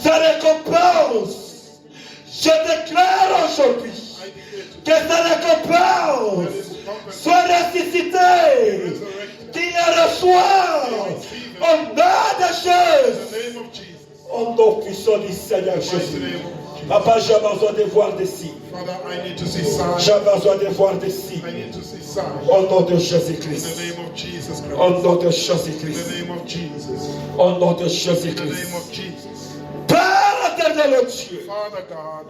sa récompense. Je déclare aujourd'hui I declare to que sa récompense soit ressuscitée. resurrected. Qu'il la reçoive au nom de In Jésus. the name of Jesus. Au nom puissant du Seigneur In the Jésus. name of Jesus. Papa, j'ai besoin de voir des signes. Father, I need to see signs. J'ai besoin de voir des signes. I need to see signs. Au nom de In Jésus-Christ. the name of Jesus Au Christ. nom de In the Jésus-Christ. name of Jesus. Au nom de In the name Jésus-Christ. of Jesus. Père éternel Dieu, Father God,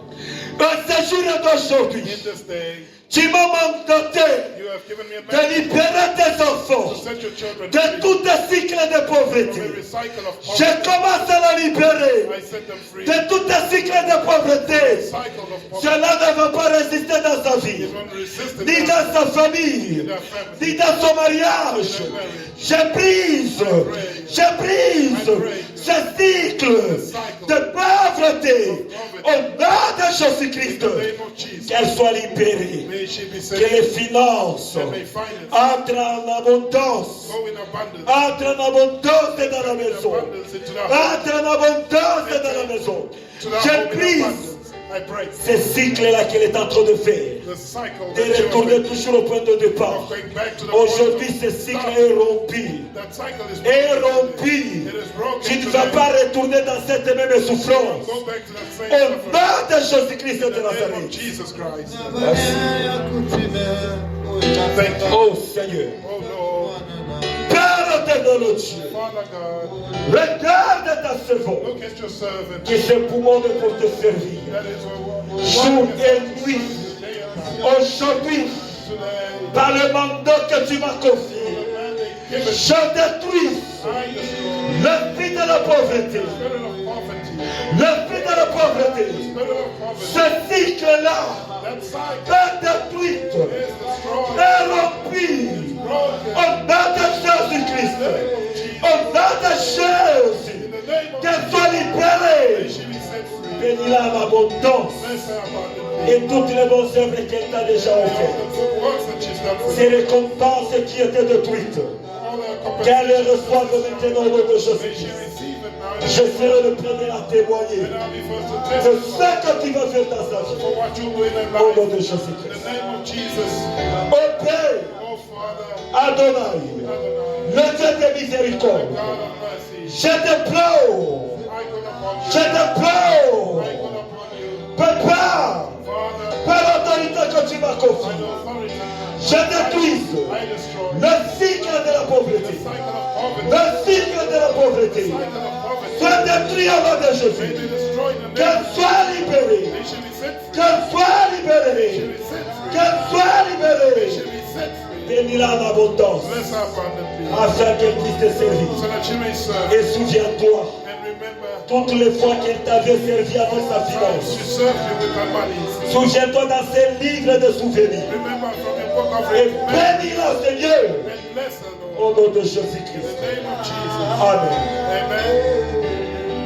dans ce jour d'aujourd'hui, in this day, tu m'as mandaté you have given me a de mandate libérer tes enfants to set your children de free tout cycle de from pauvreté. every cycle of Je poverty. commence à la libérer I set them free. de tout cycle de pauvreté. Cycle of poverty. Cela ne va pas résister dans sa vie, It won't resist ni it. dans sa famille, In their family. ni dans son mariage. Je brise ce cycle de pauvreté au nom de In Jésus-Christ. the name of Jesus. Qu'elle soit libérée, May she be que les set free. finances That may finance entrent en abondance, go in abundance. entrent en abondance dans la maison, Abundance into the home. entrent en abondance dans la maison. To the Je home in brise abundance. I break ce cycle-là qu'elle est en train de faire. the cycle De that you retourner have toujours au point de départ. of going back to the Aujourd'hui, point ce of cycle start. est rompu. That cycle is Est broken. rompu. It is broken Tu ne today. vas pas retourner dans cette même souffrance. Go back to that same Au suffering. nom de Jésus-Christ In de the name of Nazareth. Jesus Christ. Thank you. Oh Seigneur, Oh Lord, Père éternel Dieu, Father God, regarde ta servante look at your servant. qui se commande pour te servir. That is what Jour et nuit, day and night. aujourd'hui, Today, par le mandat que tu m'as confié, give it. je détruis I destroy l'esprit de la pauvreté. spirit of poverty. L'esprit de la pauvreté. Spirit of poverty. Ce cycle-là That cycle est détruit, is destroyed. est rompu. Broken. Au nom de Jésus-Christ. Au nom de Jésus. In the name of Qu'elle soit May libérée. she be set free. Bénis-la en abondance. Bless her abundantly. Et toutes les bonnes œuvres qu'elle t'a déjà All offertes. the good works that she's done for Ces you. récompenses qui étaient détruites. All her Qu'elle les compensation. reçoive maintenant au nom de May she Jésus-Christ. receive it now. Je serai le premier à témoigner And I'll be first to de testify ce que tu vas faire dans sa vie. for what you do in her Au nom life. de In Jésus-Christ. the name of Jesus. Ô Père, Oh Father, Adonai, Adonai, le Dieu de miséricorde, God of mercy, je te plains, I call upon you. je te plains, I call upon you. Papa, Father, par l'autorité que tu m'as by confiée, the authority, je détruis I destroy le cycle de la the pauvreté, cycle of poverty. le cycle de la pauvreté, The cycle of poverty. soit détruit au nom de May Jésus, be destroyed in the name qu'elle of soit libérée, They should be set free. qu'elle soit They libérée, should be set free. qu'elle soit They libérée, should be set free. bénis-la en abondance, Bless her abundantly. afin qu'elle puisse te servir. So that she may serve. Et souviens-toi, And remember, toutes les fois qu'elle t'avait servi avec sa times finance, she served you with her money. souviens-toi dans ces livres de souvenirs. Remember from the book of Et remembrance. bénis-la, Seigneur, And bless her, Lord. au nom de In Jésus-Christ. the name of Jesus. Amen. Amen.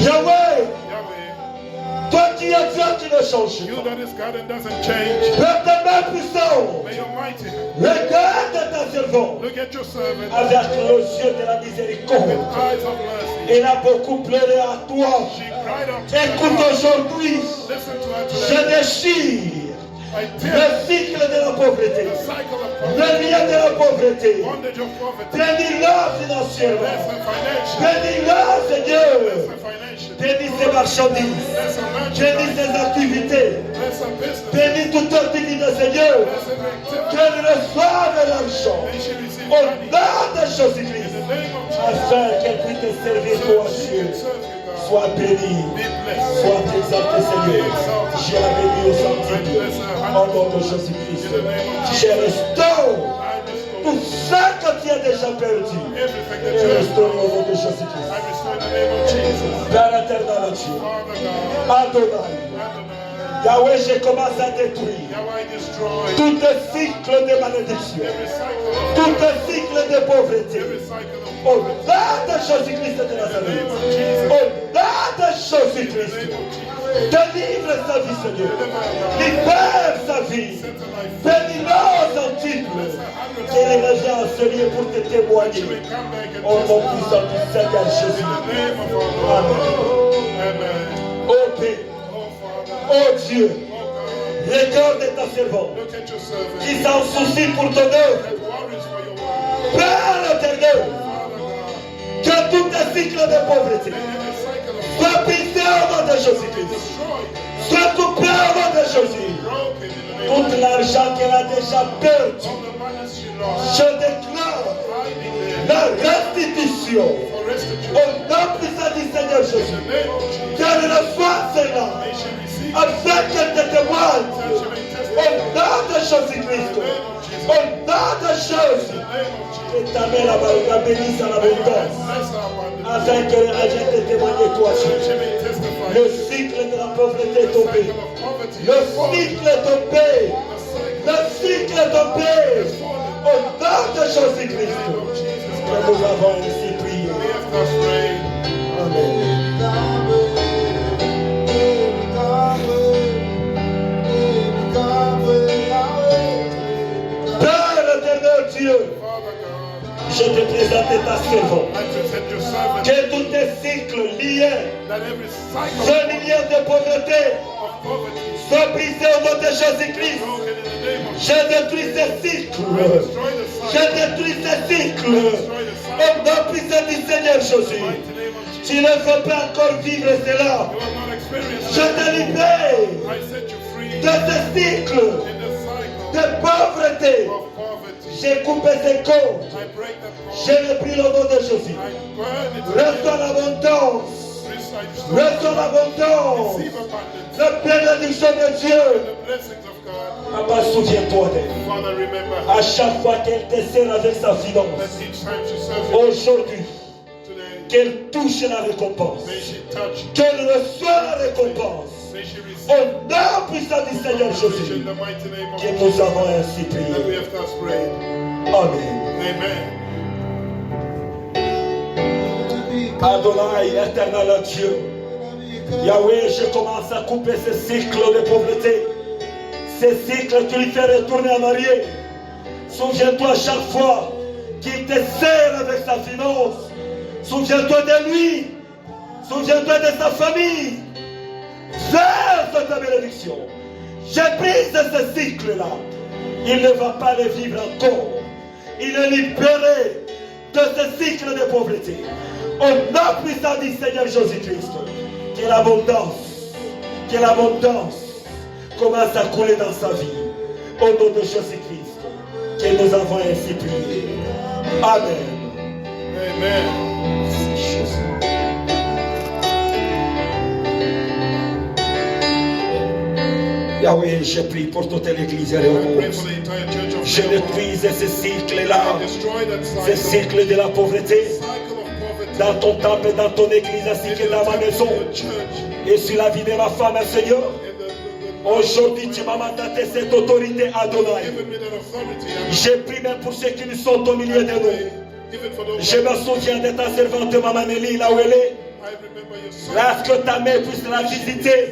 Yahweh, Yahweh, toi qui es Dieu qui ne change you pas, that is God and doesn't change. Père de main puissante, May your mighty hand regarde ta servante look at your servant avec les yeux de la with miséricorde. eyes of mercy. Elle a beaucoup pleuré à toi. She cried out to Écoute God. aujourd'hui, Listen to her je today. déchire I le tear cycle de la pauvreté, the cycle of le poverty, lien de la pauvreté. bondage of poverty. Bénis-la financièrement. Bless her financially. Bénis-la, Seigneur. Bless her financially. Bénis ses marchandises. Bless her Bénis merchandise. ses activités. Bless her business. Bénis toute activité, Seigneur. Bless every activity. Qu'elle reçoive l'argent. May she receive Au money. nom de In Jésus-Christ. the name of Jesus. Afin qu'elle puisse te servir, toi, So she Dieu. can serve you, God. Sois béni. Be blessed. Sois exalté, Seigneur. Je la bénis au centime. Au nom de Jésus-Christ. Je restaure I restore tout ça que tu as déjà perdu. everything that Et you have restaure au stolen. nom de Jésus-Christ. I restore in the name of Jesus. Père éternel Dieu. Father God, Adonai. Adonai, Yahweh, je commence à détruire Yahweh, destroy tout cycle de malédiction, every cycle of tout cycle de pauvreté. every cycle of Au nom de Jésus-Christ de Nazareth, au nom de Jésus-Christ, délivre sa vie, Seigneur. Libère sa vie. Bénis-le en titre. Qu'il revient, Seigneur, pour te témoigner. Au nom puissant du Seigneur Jésus. Amen. Oh Père, Oh Father, oh Dieu, oh God, regarde ta servante look at your servant qui s'en soucie pour ton œuvre. that worries for your word. Père éternel, Father God, que tout cycle de pauvreté may every cycle of soit brisé au nom de Jésus-Christ. destroyed, Soit coupé au nom de Jésus. broken in the name Tout of l'argent qu'elle a déjà perdu, all the monies she lost. je déclare Hiding there la restitution for restitution. au nom puissant du Seigneur In Jésus. the name of Jesus, Qu'elle reçoive cela may she receive afin qu'elle te témoigne that she may au testify. nom de Jésus-Christ. Au nom de Jésus. In the name of Jesus, Que ta mère la bénisse à l'abondance bless her abundance. afin qu'elle aille te témoigner toi That Dieu. she may testify. Le cycle de la pauvreté est The tombé. cycle of poverty Le is falling. cycle est tombé. The cycle Le cycle est tombé. Au nom de Jésus-Christ. Que nous avons ainsi prié. we have thus prayed. Amen. Père éternel Dieu, Father God, je te présente ta servante. I present your servant Que tous tes cycles liés, that every cycle familiers de pauvreté, of poverty soient brisés au nom de Jésus-Christ. broken in the name of Je détruis ces I cycles. destroy the Je cycle. détruis ces cycles. Destroy the Au cycle. nom puissant du Seigneur Jésus. Mighty name of Jesus. Tu ne veux pas encore vivre cela. You have not experienced Je that. te libère I set you free de ce cycle in the cycle de pauvreté. of poverty. J'ai coupé ses côtes. I break that Je bond. l'ai pris au nom de Jésus. I burn it. Reçois l'abondance. Reçois l'abondance. Receive abundance. La bénédiction de Dieu. The blessings of God. Papa, souviens-toi d'elle. Father, remember À chaque fois qu'elle te sert avec sa that finance, each time she serves you aujourd'hui, today, qu'elle touche la récompense. may she touch, Qu'elle reçoit la récompense. may she receive Au nom puissant du Seigneur in Jésus, the mighty name of que Jesus nous avons ainsi that we prié. have thus prayed. Amen. Amen. Adonai, éternel Dieu, Yahweh, je commence à couper ce cycle de pauvreté, ce cycle qui lui fait retourner en arrière. Souviens-toi chaque fois qu'il te sert avec sa finance. Souviens-toi de lui. Souviens-toi de sa famille. Verse ta bénédiction. J'ai pris ce cycle-là. Il ne va pas le vivre encore. Il est libéré de ce cycle de pauvreté. Au nom puissant du Seigneur Jésus-Christ. Que l'abondance commence à couler dans sa vie. Au nom de Jésus-Christ. Que nous avons ainsi prié. Amen. Amen. Yahweh, je prie pour toute l'église et I le pray monde. for the entire church of Je God. détruis ce cycle-là, Destroy that ce cycle. cycle de la pauvreté Cycle of poverty. dans ton temple et dans ton église ainsi que dans ma maison et sur la vie de ma femme, Seigneur. Aujourd'hui, tu m'as mandaté cette autorité, Adonai. Given me that authority. J'ai pris même pour ceux qui sont au milieu de nous. Give it for those. Je me souviens de ta servante, Maman Nelly, là où elle est. I remember your son. Lorsque ta mère puisse la visiter,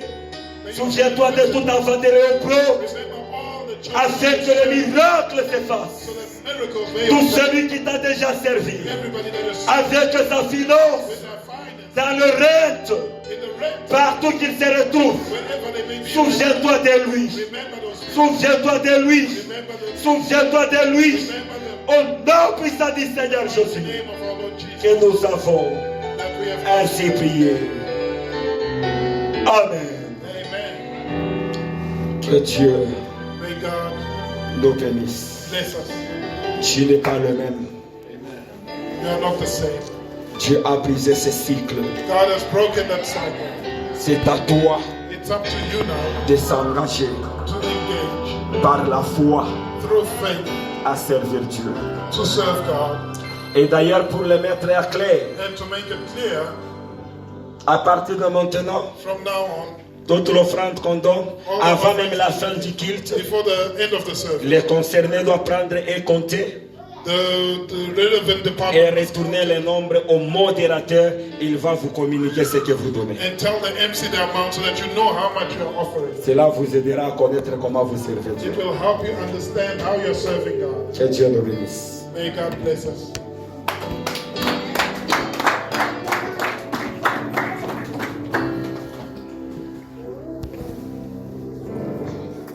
souviens-toi de tout enfant de Léopro, Remember all the church. afin que le miracle s'efface. So that miracles may Tout occur. celui qui t'a déjà servi, Everybody that is avec sa finance, with their finance dans le rente, in the rent, partout qu'il se retrouve, wherever they may be. souviens-toi de lui. Remember those people. Souviens-toi de lui. Remember the Souviens-toi de lui. remember the Au nom puissant du Seigneur Jésus, name of our Lord Jesus que nous avons that we have. ainsi prié. Amen. Amen. Que Dieu May God nous bénisse. bless us. Tu n'es pas le même. We are not the same. Dieu a brisé ce cycle. God has broken that cycle. C'est à toi It's up to you now de s'engager to engage par la foi through faith à servir Dieu. to serve God. Et d'ailleurs, pour le mettre à clair, And to make it clear, à partir de maintenant, from now on, toute l'offrande qu'on donne, avant même la fin du culte, Before the end of the service, les concernés doivent prendre et compter the relevant et department retourner les nombres au modérateur. Il va vous communiquer ce que vous donnez. and tell the MC the amount so that you know how much you are offering. Cela vous aidera à connaître comment vous servez Dieu. It will help you understand how you're serving God. Que Dieu nous bénisse. May God bless us.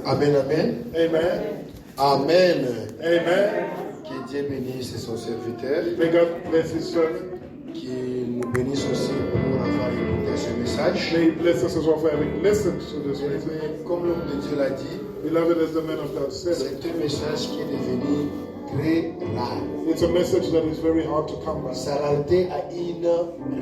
Amen, amen. Amen. Amen. Amen. Que Dieu bénisse son serviteur, May God bless His servant. qu'il nous bénisse aussi pour avoir écouté ce message. May He bless us as well for having listened to this message. Mais comme l'homme de Dieu l'a dit, Beloved, as the man of God said, c'est un message qui est devenu très rare. it's a message that is very hard to come by. Sa rareté a une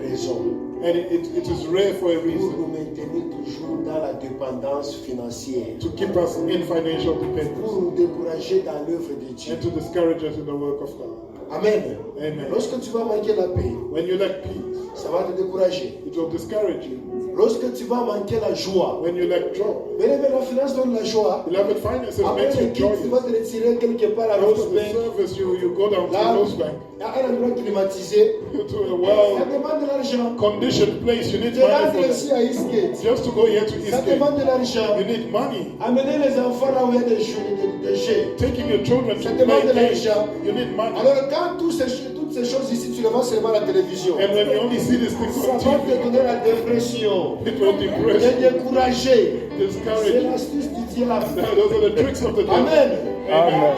raison. And it is rare for a Pour reason, nous maintenir toujours dans la dépendance financière. to keep us in financial Pour dependence nous décourager dans l'œuvre de Dieu. and to discourage us in the work of God. Amen. Amen. Lorsque tu vas manquer la paix, When you lack peace, ça va te décourager. it will discourage you. Lorsque tu vas manquer la joie, When you lack joy, mais la finance donne la joie. beloved, finances Après makes le you culte, tu vas joyous. te retirer quelque part à After Rose the Bank. service, you go down to Là, Rose Bank, il y a un endroit climatisé. to a Ça well demande de l'argent. conditioned place. You need Tu money rentres for ici that. à Eastgate. Just to go here to Ça Eastgate, demande de l'argent. you need money. Amener les enfants là où il y a des jeux. Taking your children Ça to demande play de games, l'argent. you need money. Alors quand toutes ces choses ici, tu les vois seulement à la télévision. And when you only see these things Ça on va te TV, donner la dépression. it will Te depress you, décourager. C'est discourage you. l'astuce du diable. Those are the tricks of the devil. Amen. Amen.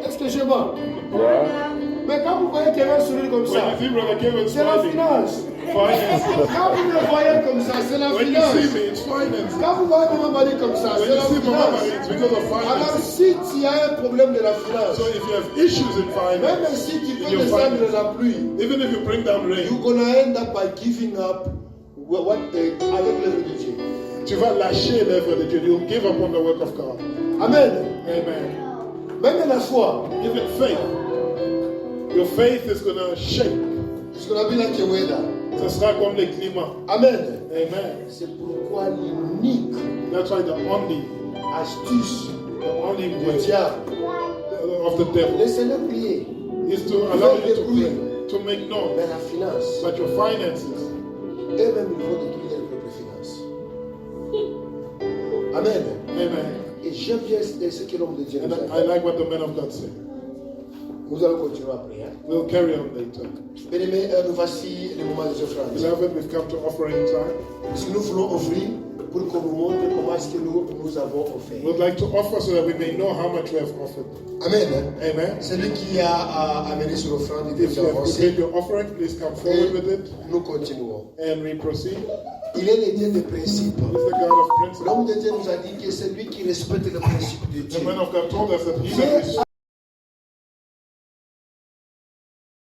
Est-ce que je mens? Yeah. Mais quand vous voyez quelqu'un sourire comme When ça, you see Brother Kevin c'est la smiling, finance. finance. Quand vous le voyez comme ça, c'est la When you finance. see me, it's finance. Quand vous voyez Maman Marie comme ça, When c'est you la see Mama Marie, finance. it's because of Alors finance. si tu as un problème de la finance, So if you have issues in même finance, si tu in peux your descendre finance, la pluie, even if you bring down rain, you're gonna end up by giving up avec l'œuvre de Dieu. tu vas lâcher l'œuvre de Dieu. You'll give up on the work of God. Amen. Amen. Même la foi, Even faith. Your faith is going to shake. ce qu'on appelle la Keweda. Ce sera comme le climat. Amen. Amen. C'est pourquoi l'unique That's why the only astuce way du diable, of the devil laissez-le prier. is to allow you to pray, to make known Mais la finance, that your finances, eux-mêmes ils vont détruire leur propre finance. Amen. amen. Et j'aime bien ce que l'homme de Dieu And nous a I dit. like what the man of God said. Nous allons continuer après. Hein. We'll carry on later. Bien-aimés, nous voici le moment des offrandes. Beloved, we've come to offering time. Ce que nous voulons offrir pour qu'on nous montre comment est-ce que nous avons offert. We'd like to offer so that we may know how much we have offered. Amen. Amen. Celui qui a amené sur l'offrande, il If peut you have avancer. prepared your offering, please come forward with it Nous continuons. and we proceed. Il est le Dieu des principes. He's the God of principle. L'homme de Dieu nous a dit que c'est lui qui respecte le principe de The Dieu. man of God told us that he Dieu that a